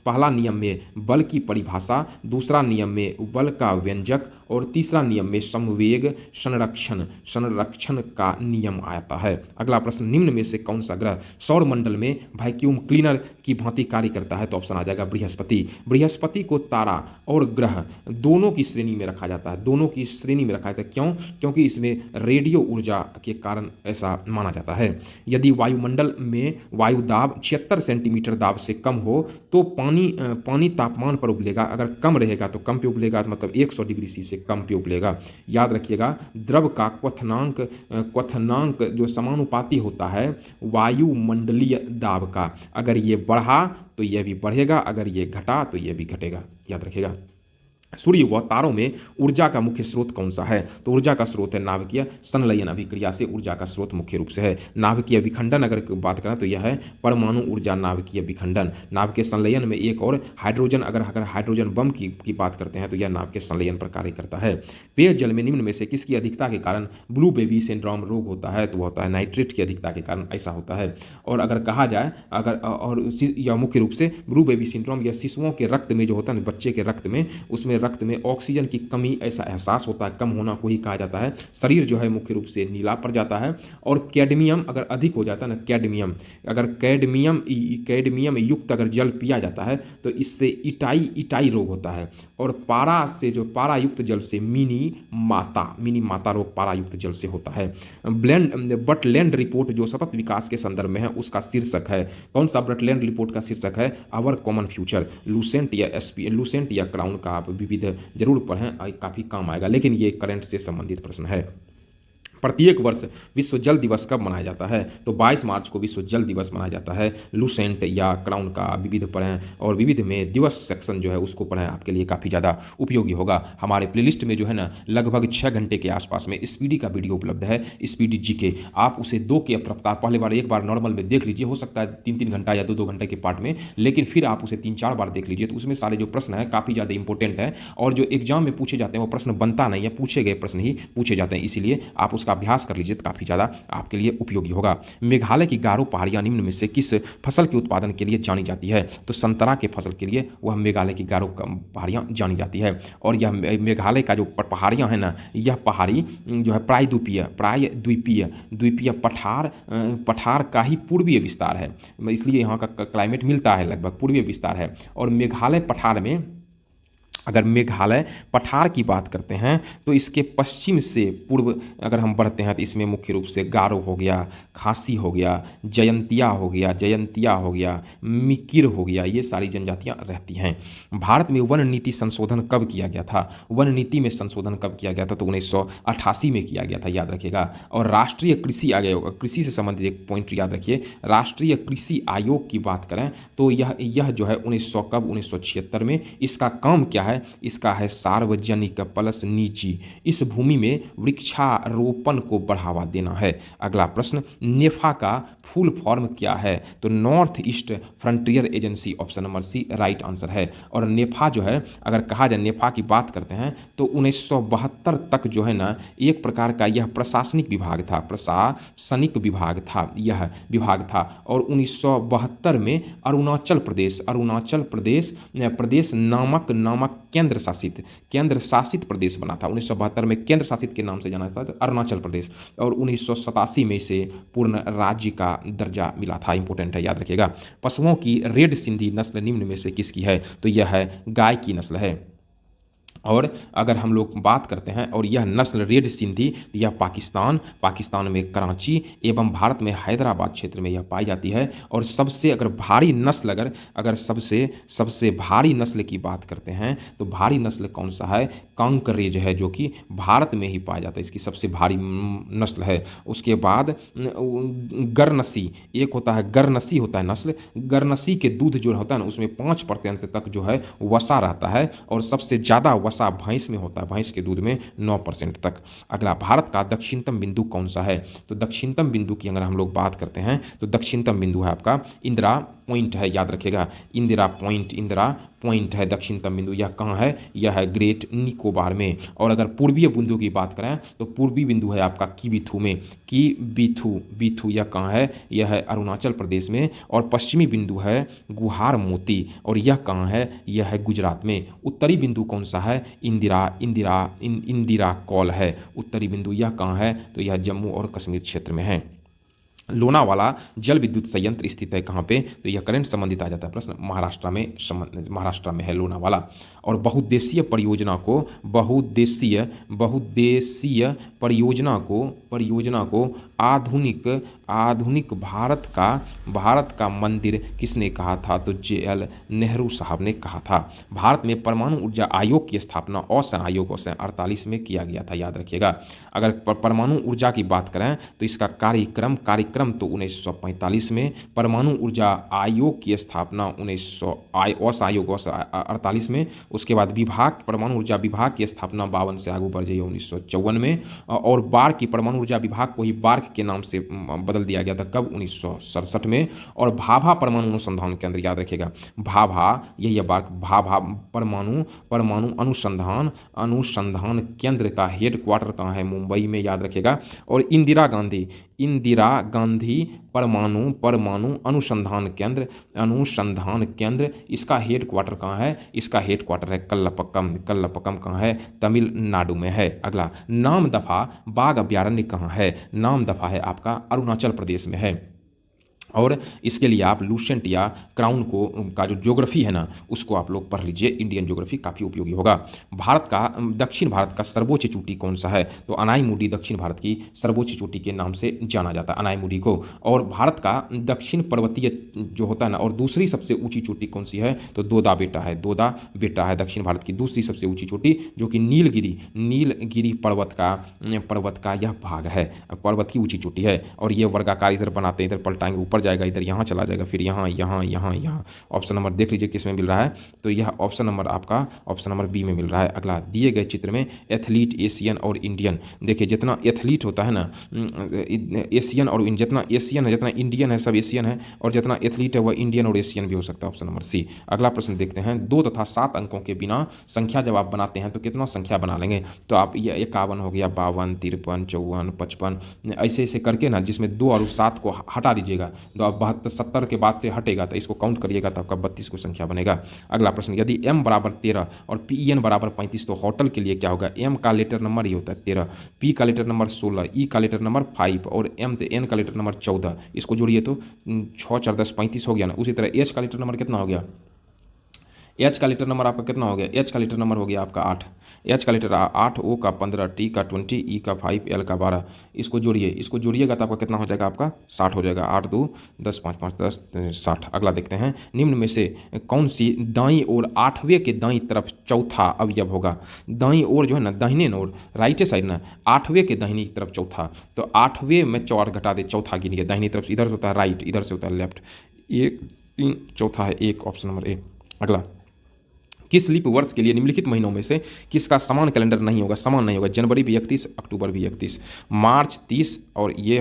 पहला नियम में बल की परिभाषा, दूसरा नियम में बल का व्यंजक, और तीसरा नियम में संवेग संरक्षण संरक्षण का नियम आता है। अगला प्रश्न, निम्न में से कौन सा ग्रह सौर मंडल में वैक्यूम क्लीनर की भांति कार्य करता है? तो ऑप्शन आ जाएगा बृहस्पति। बृहस्पति को तारा और ग्रह दोनों की श्रेणी में रखा जाता है, दोनों की श्रेणी में रखा जाता है। क्यों? क्योंकि इसमें रेडियो ऊर्जा के कारण ऐसा माना जाता है। यदि वायुमंडल में वायु दाब 76 सेंटीमीटर दाब से कम हो तो पानी तापमान पर उबलेगा, अगर कम रहेगा तो कम पे उबलेगा, मतलब 100 डिग्री सी से कम पे उबलेगा। याद रखिएगा, द्रव का क्वथनांक जो समानुपाती होता है वायुमंडलीय दाब का, अगर ये बढ़ा तो यह भी बढ़ेगा, अगर ये घटा तो यह भी घटेगा। याद रखिएगा। सूर्य व तारों में ऊर्जा का मुख्य स्रोत कौन सा है? तो ऊर्जा का स्रोत है नाभिकीय संलयन अभिक्रिया से ऊर्जा का स्रोत मुख्य रूप से है। नाभिकीय विखंडन अगर बात करें तो यह है परमाणु ऊर्जा नाभिकीय विखंडन। नाभिकीय संलयन में एक और हाइड्रोजन, अगर हाइड्रोजन बम की बात करते हैं तो यह नाभिकीय संलयन पर कार्य करता है। पेयजल में निम्न में से किसकी अधिकता के कारण ब्लू बेबी सिंड्रोम रोग होता है? तो वह होता है नाइट्रेट की अधिकता के कारण ऐसा होता है। और अगर कहा जाए यह मुख्य रूप से ब्लू बेबी सिंड्रोम यह शिशुओं के रक्त में जो होता है, बच्चे के रक्त में, उसमें रक्त में ऑक्सीजन की कमी ऐसा एहसास होता है, कम होना को ही कहा जाता है। शरीर जो है मुख्य रूप से नीला पड़ जाता है। और कैडमियम अगर अधिक हो जाता है ना, कैडमियम युक्त अगर जल पिया जाता है तो इससे इटाई रोग होता है। और पारा युक्त जल से मिनी माता रोग पारा युक्त जल से होता है। बटलैंड रिपोर्ट जो सतत विकास के संदर्भ में है उसका शीर्षक है, कौन सा बटलैंड रिपोर्ट का शीर्षक है? Our common future. लूसेंट या क्राउन का आप विविध जरूर पढ़ें, काफ़ी काम आएगा, लेकिन ये करंट से संबंधित प्रश्न है। प्रत्येक वर्ष विश्व जल दिवस कब मनाया जाता है? तो 22 मार्च को विश्व जल दिवस मनाया जाता है। लूसेंट या क्राउन का विविध पढ़ें, और विविध में दिवस सेक्शन जो है उसको पढ़ें, आपके लिए काफ़ी ज़्यादा उपयोगी होगा। हमारे प्लेलिस्ट में जो है ना लगभग 6 घंटे के आसपास में स्पीडी का वीडियो उपलब्ध है, स्पीडी जीके। आप उसे 2 के रफ्तार पहले एक बार नॉर्मल में देख लीजिए, हो सकता है 3-3 घंटा या 2-2 घंटे के पार्ट में, लेकिन फिर आप उसे 3-4 बार देख लीजिए, तो उसमें सारे जो प्रश्न हैं काफ़ी ज़्यादा इंपॉर्टेंट है, और जो एग्जाम में पूछे जाते हैं वो प्रश्न बनता नहीं है, पूछे गए प्रश्न ही पूछे जाते हैं, इसीलिए आप उसका अभ्यास कर लीजिए, काफ़ी ज़्यादा आपके लिए उपयोगी होगा। मेघालय की गारो पहाड़ियाँ निम्न में से किस फसल के उत्पादन के लिए जानी जाती है? तो संतरा के फसल के लिए वह मेघालय की गारो पहाड़ियाँ जानी जाती है। और यह मेघालय का जो पहाड़ियाँ हैं ना, यह पहाड़ी जो है प्रायद्वीपीय पठार का ही पूर्वीय विस्तार है, इसलिए यहाँ का क्लाइमेट मिलता है, लगभग पूर्वीय विस्तार है। और मेघालय पठार में, अगर मेघालय पठार की बात करते हैं तो इसके पश्चिम से पूर्व अगर हम बढ़ते हैं तो इसमें मुख्य रूप से गारो हो गया, खासी हो गया, जयंतिया हो गया, मिकिर हो गया, ये सारी जनजातियां रहती हैं। भारत में वन नीति संशोधन कब किया गया था? वन नीति में संशोधन कब किया गया था? तो 1988 में किया गया था, याद रखिएगा। और राष्ट्रीय कृषि आयोग, कृषि से संबंधित एक पॉइंट याद रखिए, राष्ट्रीय कृषि आयोग की बात करें तो यह जो है 1976 में, इसका काम क्या है? इसका है सार्वजनिक प्लस निजी, इस भूमि में वृक्षारोपण को बढ़ावा देना है। अगला प्रश्न, नेफा का फुल फॉर्म क्या है? तो north east frontier agency, option number C right answer है। और नेफा जो है, अगर कहा जाए नेफा की बात करते हैं तो 1972 तक जो है ना एक प्रकार का यह प्रशासनिक विभाग था, और 1972 में अरुणाचल प्रदेश नामक केंद्र शासित प्रदेश बना था। 1972 में केंद्र शासित के नाम से जाना जाता था अरुणाचल प्रदेश, और 1987 में इसे पूर्ण राज्य का दर्जा मिला था। इंपॉर्टेंट है, याद रखिएगा। पशुओं की रेड सिंधी नस्ल निम्न में से किसकी है? तो यह है गाय की नस्ल है। और अगर हम लोग बात करते हैं, और यह नस्ल रेड सिंधी, यह पाकिस्तान में कराची एवं भारत में हैदराबाद क्षेत्र में यह पाई जाती है। और सबसे अगर भारी नस्ल सबसे भारी नस्ल की बात करते हैं तो भारी नस्ल कौन सा है? कांकरेज है, जो कि भारत में ही पाया जाता है, इसकी सबसे भारी नस्ल है। उसके बाद गरनसी, एक होता है गरनसी होता है नस्ल। गरनसी के दूध जो होता है ना उसमें 5% तक जो है वसा रहता है, और सबसे ज़्यादा वसा भैंस में होता है, भैंस के दूध में 9% तक। अगला, भारत का दक्षिणतम बिंदु कौन सा है? तो दक्षिणतम बिंदु की अगर हम लोग बात करते हैं तो दक्षिणतम बिंदु है आपका इंदिरा पॉइंट है, याद रखिएगा। इंदिरा पॉइंट है दक्षिणतम बिंदु, यह कहाँ है, यह है ग्रेट निकोबार में। और अगर पूर्वीय बिंदु की बात करें तो पूर्वी बिंदु है आपका किबिथु में, बिथु यह कहाँ है, यह है अरुणाचल प्रदेश में। और पश्चिमी बिंदु है गुहार मोती, और यह कहाँ है, यह है गुजरात में। उत्तरी बिंदु कौन सा है, इंदिरा कॉल है उत्तरी बिंदु, यह कहाँ है, तो यह जम्मू और कश्मीर क्षेत्र में है। लोनावाला जल विद्युत संयंत्र स्थित है कहाँ पे, तो यह करंट संबंधित आ जाता है प्रश्न, महाराष्ट्र में है लोनावाला। और बहुउद्देशीय परियोजना को आधुनिक भारत का मंदिर किसने कहा था, तो JL नेहरू साहब ने कहा था। भारत में परमाणु ऊर्जा आयोग की स्थापना औसैन आयोग 1948 में किया गया था, याद रखिएगा। अगर परमाणु ऊर्जा की बात करें तो इसका कार्यक्रम तो 1945 में, परमाणु ऊर्जा आयोग की स्थापना 1948 में। उसके बाद परमाणु ऊर्जा विभाग की स्थापना 52 से आगे बढ़ जाइए 1954 में। और बार्क की परमाणु ऊर्जा विभाग को ही बार्क के नाम से बदल दिया गया था, कब, 1967 में। और भाभा परमाणु अनुसंधान केंद्र, याद रखिएगा, भाभा, यही है बार्क, भाभा परमाणु अनुसंधान केंद्र का हेड क्वार्टर कहाँ है, मुंबई में, याद रखिएगा। और इंदिरा गांधी परमाणु अनुसंधान केंद्र, इसका हेड क्वार्टर कहाँ है, इसका हेड क्वार्टर है कल्लपक्कम कहाँ है, तमिलनाडु में है। अगला, नामदफा बाघ अभ्यारण्य कहाँ है, नामदफा है आपका अरुणाचल प्रदेश में है। और इसके लिए आप लूसेंट या क्राउन का जो ज्योग्राफी है ना, उसको आप लोग पढ़ लीजिए, इंडियन ज्योग्राफी काफ़ी उपयोगी होगा। दक्षिण भारत का सर्वोच्च चोटी कौन सा है, तो अनाईमुडी दक्षिण भारत की सर्वोच्च चोटी के नाम से जाना जाता है, अनाईमुडी को। और भारत का दक्षिण पर्वतीय जो होता है ना, और दूसरी सबसे ऊंची चोटी कौन सी है, तो दोदा बेटा है दक्षिण भारत की दूसरी सबसे ऊंची चोटी, जो कि नीलगिरी पर्वत का यह भाग है, पर्वत की ऊंची चोटी है। और ये वर्गाकार इधर बनाते हैं, इधर पलटाएंगे, ऊपर जाएगा, इधर यहाँ चला जाएगा, फिर यहाँ। ऑप्शन नंबर देख लीजिए किस में मिल रहा है, तो यह ऑप्शन नंबर आपका ऑप्शन नंबर बी में मिल रहा है। अगला, दिए गए चित्र में एथलीट एशियन और इंडियन, देखिए जितना एथलीट होता है ना एशियन और जितना एशियन है, जितना इंडियन है, सब एशियन है, और जितना एथलीट है वह इंडियन और एशियन भी हो सकता है, ऑप्शन नंबर सी। अगला प्रश्न देखते हैं, 2 तथा 7 अंकों के बिना संख्या जब आप बनाते हैं तो कितना संख्या बना लेंगे, तो आप ये 51 हो गया, 52, 53, 54, 55, ऐसे करके ना, जिसमें 2 और 7 को हटा दीजिएगा, तो आप 72, 70 के बाद से हटेगा तो इसको काउंट करिएगा तो आपका 32 को संख्या बनेगा। अगला प्रश्न, यदि m बराबर 13 और PN बराबर 35 तो होटल के लिए क्या होगा, m का लेटर नंबर ही होता है 13, P का लेटर नंबर 16, E का लेटर नंबर 5 और N का लेटर नंबर 14, इसको जोड़िए तो 6 4 10 35 हो गया ना। उसी तरह H का लेटर नंबर कितना हो गया, एच का लेटर नंबर आपका कितना हो गया, एच का लेटर नंबर हो गया आपका 8, एच का लेटर 8, ओ का 15, टी का 20, ई का 5, एल का 12, इसको जोड़िएगा तो आपका कितना हो जाएगा, आपका 60 हो जाएगा, 8 2 10 5 5 10 60। अगला देखते हैं, निम्न में से कौन सी दाईं ओर 8वें के दाईं तरफ चौथा अवयव होगा, दाईं ओर जो है ना, दाहिने ओर राइट साइड ना, 8वें के दाहिनी तरफ चौथा, तो 8वें में 4 घटा दे, चौथा गिनिए, दाहिनी तरफ इधर से होता है राइट, इधर से होता है लेफ्ट, 1 3 चौथा है 1, ऑप्शन नंबर ए। अगला, किस लीप वर्ष के लिए निम्नलिखित महीनों में से किसका समान कैलेंडर नहीं होगा, समान नहीं होगा, जनवरी भी 31, अक्टूबर भी 31, मार्च 30, और ये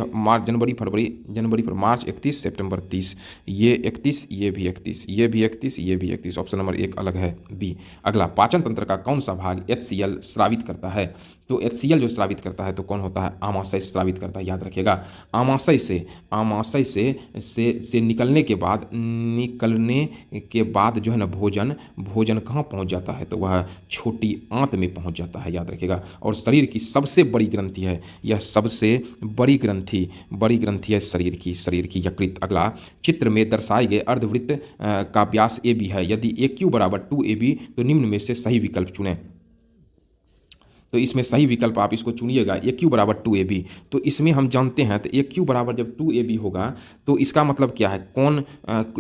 जनवरी पर मार्च 31, सितंबर 30, ये 31, ये भी 31, ये भी 31, ये भी 31, ऑप्शन नंबर 1 अलग है, बी। अगला, पाचन तंत्र का कौन सा भाग HCl स्रावित करता है, तो HCl जो स्रावित करता है तो कौन होता है, आमाशय स्रावित करता है, याद रखिएगा। आमाशय से निकलने के बाद जो है ना, भोजन कहाँ पहुँच जाता है, तो वह छोटी आंत में पहुँच जाता है, याद रखिएगा। और शरीर की सबसे बड़ी ग्रंथि है, यह सबसे बड़ी ग्रंथि है शरीर की यकृत। अगला, चित्र में दर्शाए गए अर्धवृत्त का व्यास AB है, यदि AQ बराबर 2AB तो निम्न में से सही विकल्प चुनें, तो इसमें सही विकल्प आप इसको चुनिएगा, AQ बराबर 2AB। तो इसमें हम जानते हैं, तो AQ बराबर जब 2AB होगा तो इसका मतलब क्या है,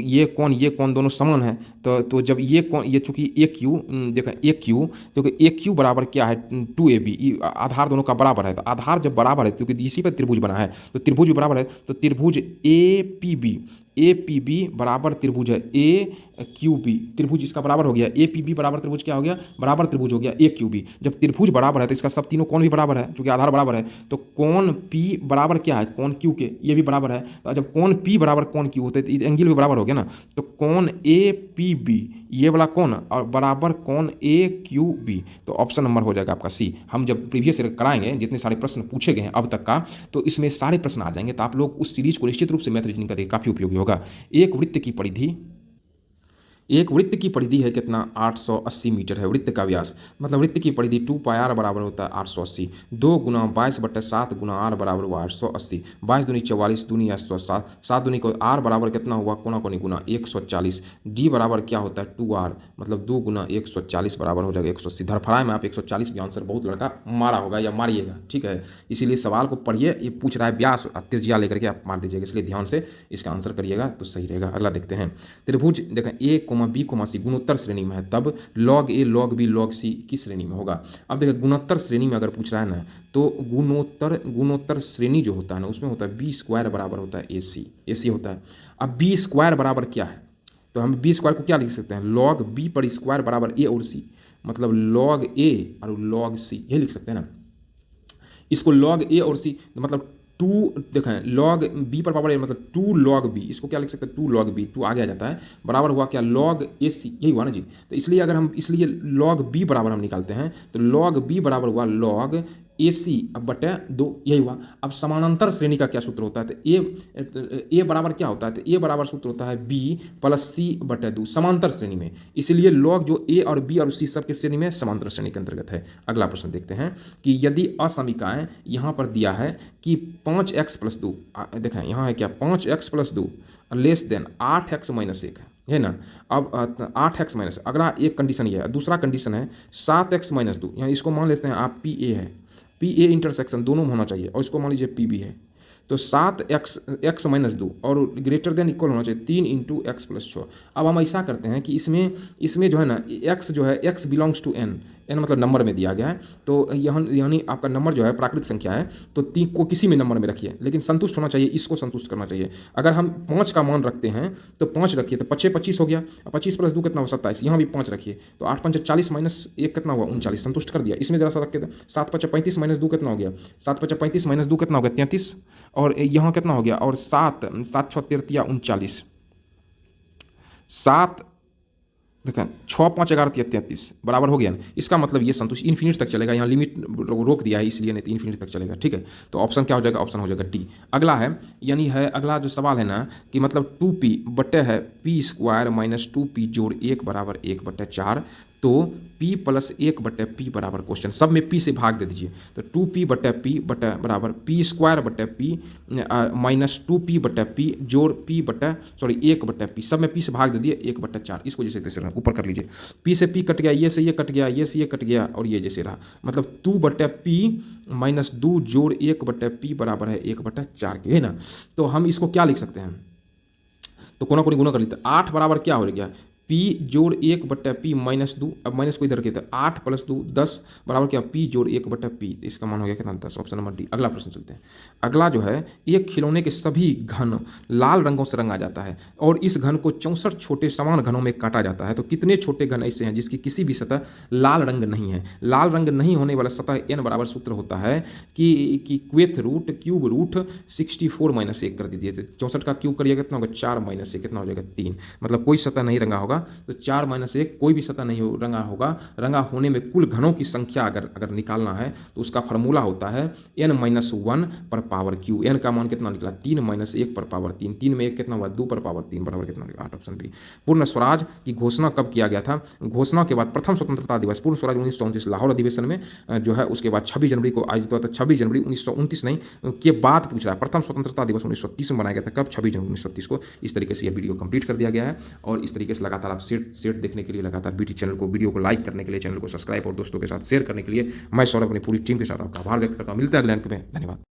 ये कौन दोनों समान है, तो जब ये चूंकि AQ देखो AQ, क्योंकि AQ बराबर क्या है 2AB, आधार दोनों का बराबर है, तो आधार जब बराबर है, क्योंकि इसी पर त्रिभुज बना है, तो त्रिभुज भी बराबर है, तो त्रिभुज ए पी बी बराबर त्रिभुज है ए क्यू बी, त्रिभुज इसका बराबर हो गया। ए पी बी बराबर त्रिभुज क्या हो गया, बराबर त्रिभुज हो गया ए क्यू बी। जब त्रिभुज बराबर है तो इसका सब तीनों कोण भी बराबर है, चूंकि आधार बराबर है तो कोण पी बराबर क्या है, कोण क्यू के, ये भी बराबर है। तो जब कोण पी बराबर कोण क्यू होते तो एंगल भी बराबर हो गया ना, तो कोण ए पी बी ये वाला कोण और बराबर कोण ए क्यू बी, तो ऑप्शन नंबर हो जाएगा आपका सी। हम जब प्रीवियस कराएंगे जितने सारे प्रश्न पूछे गए हैं अब तक का, तो इसमें सारे प्रश्न आ जाएंगे, तो आप लोग उस सीरीज को निश्चित रूप से मैथ रीजनिंग का काफी उपयोगी होगा। एक वृत्त की परिधि, एक वृत्त की परिधि है कितना, 880 मीटर है वृत्त का व्यास, मतलब वृत्त की परिधि 2 पाई आर बराबर होता है 880, 2 गुना 22/7 गुना आर बराबर हुआ 880, 22 दूनी 44 दूनी 807, 7 दूनी को आर बराबर कितना हुआ, कोना कोनी गुना 140, डी बराबर क्या होता है 2r, मतलब 2 गुना 140 बराबर हो जाएगा 180। धरफराए में आप 140 भी आंसर बहुत लड़का मारा होगा या मारिएगा, ठीक है, इसीलिए सवाल को पढ़िए, ये पूछ रहा है व्यास, त्रिज्या लेकर के आप मार दीजिएगा, इसलिए ध्यान से इसका आंसर करिएगा तो सही रहेगा। अगला देखते हैं, त्रिभुज देखें ए बी सी गुणोत्तर श्रेणी में है, तब log a log b log c किस श्रेणी में होगा। अब देखिए गुणोत्तर श्रेणी में अगर पूछ रहा है ना, तो गुणोत्तर श्रेणी जो होता है ना उसमें होता है बी स्क्वायर बराबर होता है ए सी होता है। अब बी स्क्वायर बराबर क्या है, तो हम बी स्क्वायर को क्या लिख सकते हैं, log b पर स्क्वायर बराबर ए और सी, मतलब log a और log c ये लिख सकते हैं ना। इसको log a और c मतलब 2 देखें log b पर पावर a मतलब 2 log b, इसको क्या लिख सकते हैं 2 log b, 2 आगे आ जाता है, बराबर हुआ क्या log ac, यही हुआ ना जी। तो इसलिए अगर हम इसलिए log b बराबर हम निकालते हैं तो log b बराबर हुआ log AC अब बटे 2, यही हुआ। अब समानांतर श्रेणी का क्या सूत्र होता है, तो ए बराबर क्या होता है, तो ए बराबर सूत्र होता है b प्लस सी बटे 2 समांतर श्रेणी में, इसलिए लॉग जो ए और बी और सी सब के श्रेणी में समांतर श्रेणी के अंतर्गत है। अगला प्रश्न देखते हैं कि यदि असमीकाएं यहाँ पर दिया है कि 5x + 2, देखें यहाँ है क्या 5x + 2 लेस देन 8x - 1 है ना। अब 8x - अगला एक कंडीशन ये है, दूसरा कंडीशन है 7x - 2, यहाँ इसको मान लेते हैं आप पी ए है, पी ए इंटरसेक्शन दोनों में होना चाहिए, और इसको मान लीजिए पी बी है, तो 7x - 2 और ग्रेटर देन इक्वल होना चाहिए 3 × x + 6। अब हम ऐसा करते हैं कि इसमें जो है ना x जो है x belongs to n, n मतलब नंबर में दिया गया है, तो यानी आपका नंबर जो है प्राकृत संख्या है, तो 3 को किसी में नंबर में रखिए, लेकिन संतुष्ट होना चाहिए, इसको संतुष्ट करना चाहिए। अगर हम 5 का मान रखते हैं तो 5 रखिए, तो 5 25 हो गया, 25 + 2 कितना हुआ 27, यहाँ भी 5 रखिए, तो 8 5 40 - 1 कितना हुआ 39, संतुष्ट कर दिया। इसमें जरा सा रखते थे 7 5 35 - 2 कितना हो गया, 7 5 35 - 2 कितना हो गया 33, और यहाँ कितना हो गया, और 7 7 6 33 39, 7 देखें 6 5 11 33 बराबर हो गया ना। इसका मतलब ये संतुष्ट इन्फिनिट तक चलेगा, यहाँ लिमिट रोक दिया है इसलिए, नहीं तो इन्फिनिट तक चलेगा, ठीक है। तो ऑप्शन क्या हो जाएगा, ऑप्शन हो जाएगा डी। अगला है यानी है अगला जो सवाल है ना कि मतलब 2p बटे है p² - 2p जोड़ 1 बराबर 1/4, तो p + 1/p बराबर क्वेश्चन सब में p से भाग दे दीजिए, तो 2p बटे p बटे बराबर p² बटे p - 2p बटे p जोड़ p बटे 1/p, सब में p से भाग दे दिए 1/4, इसको जैसे तैसे ऊपर कर लीजिए, p से p कट गया, ये से ये कट गया, ये से ये कट गया, और ये जैसे रहा, मतलब 2/p - 2 जोड़ 1/p बराबर है 1/4 के, है ना। तो हम इसको क्या लिख सकते हैं, तो कोना कोनी गुना कर लेते हैं, 8 बराबर क्या हो गया p जोड़ 1/p - 2, अब माइनस को इधर के 8 + 2 10 बराबर क्या p जोड़ 1/p, इसका मान हो गया कितना 10, ऑप्शन नंबर डी। अगला प्रश्न चलते हैं। अगला जो है एक खिलौने के सभी घन लाल रंगों से रंगा जाता है और इस घन को 64 छोटे समान घनों में काटा जाता है, तो कितने छोटे घन ऐसे हैं जिसकी किसी भी सतह लाल रंग नहीं है। लाल रंग नहीं होने वाला सतह n बराबर सूत्र होता है कि क्वेथ रूट क्यूब रूट 64 - 1 कर दीजिए, तो 64 का क्यूब करिएगा कितना होगा 4 - 1 कितना हो जाएगा 3, मतलब कोई सतह नहीं रंगा होगा, तो 4 - 1 कोई भी सतह नहीं रंगा होगा। रंगा होने में कुल घनों की संख्या अगर निकालना है तो उसका फॉर्मूला होता है n - 1 पर पावर q, n का मान कितना निकला 3 - 1 पर पावर 3, 3 में 1 कितना हुआ 2 पर पावर 3 बराबर कितना निकला 8, ऑप्शन बी। पूर्ण स्वराज की घोषणा कब किया गया था, घोषणा के बाद प्रथम स्वतंत्रता दिवस पूर्ण स्वराज 1929 लाहौर अधिवेशन में जो है, उसके बाद 26 जनवरी को आयोजित हुआ था, 26 जनवरी 1929 नहीं के बाद पूछ रहा है, प्रथम स्वतंत्रता दिवस 1930 में बनाया गया था, कब 26 जनवरी 1930 को। इस तरीके से यह वीडियो कंप्लीट कर दिया गया है, और इस तरीके से लगातार आप सेट देखने के लिए, लगातार बीटी चैनल को वीडियो को लाइक करने के लिए, चैनल को सब्सक्राइब और दोस्तों के साथ शेयर करने के लिए मैं सौरभ अपनी पूरी टीम के साथ आपका आभार व्यक्त करता हूं। मिलते हैं अगले अंक में, धन्यवाद।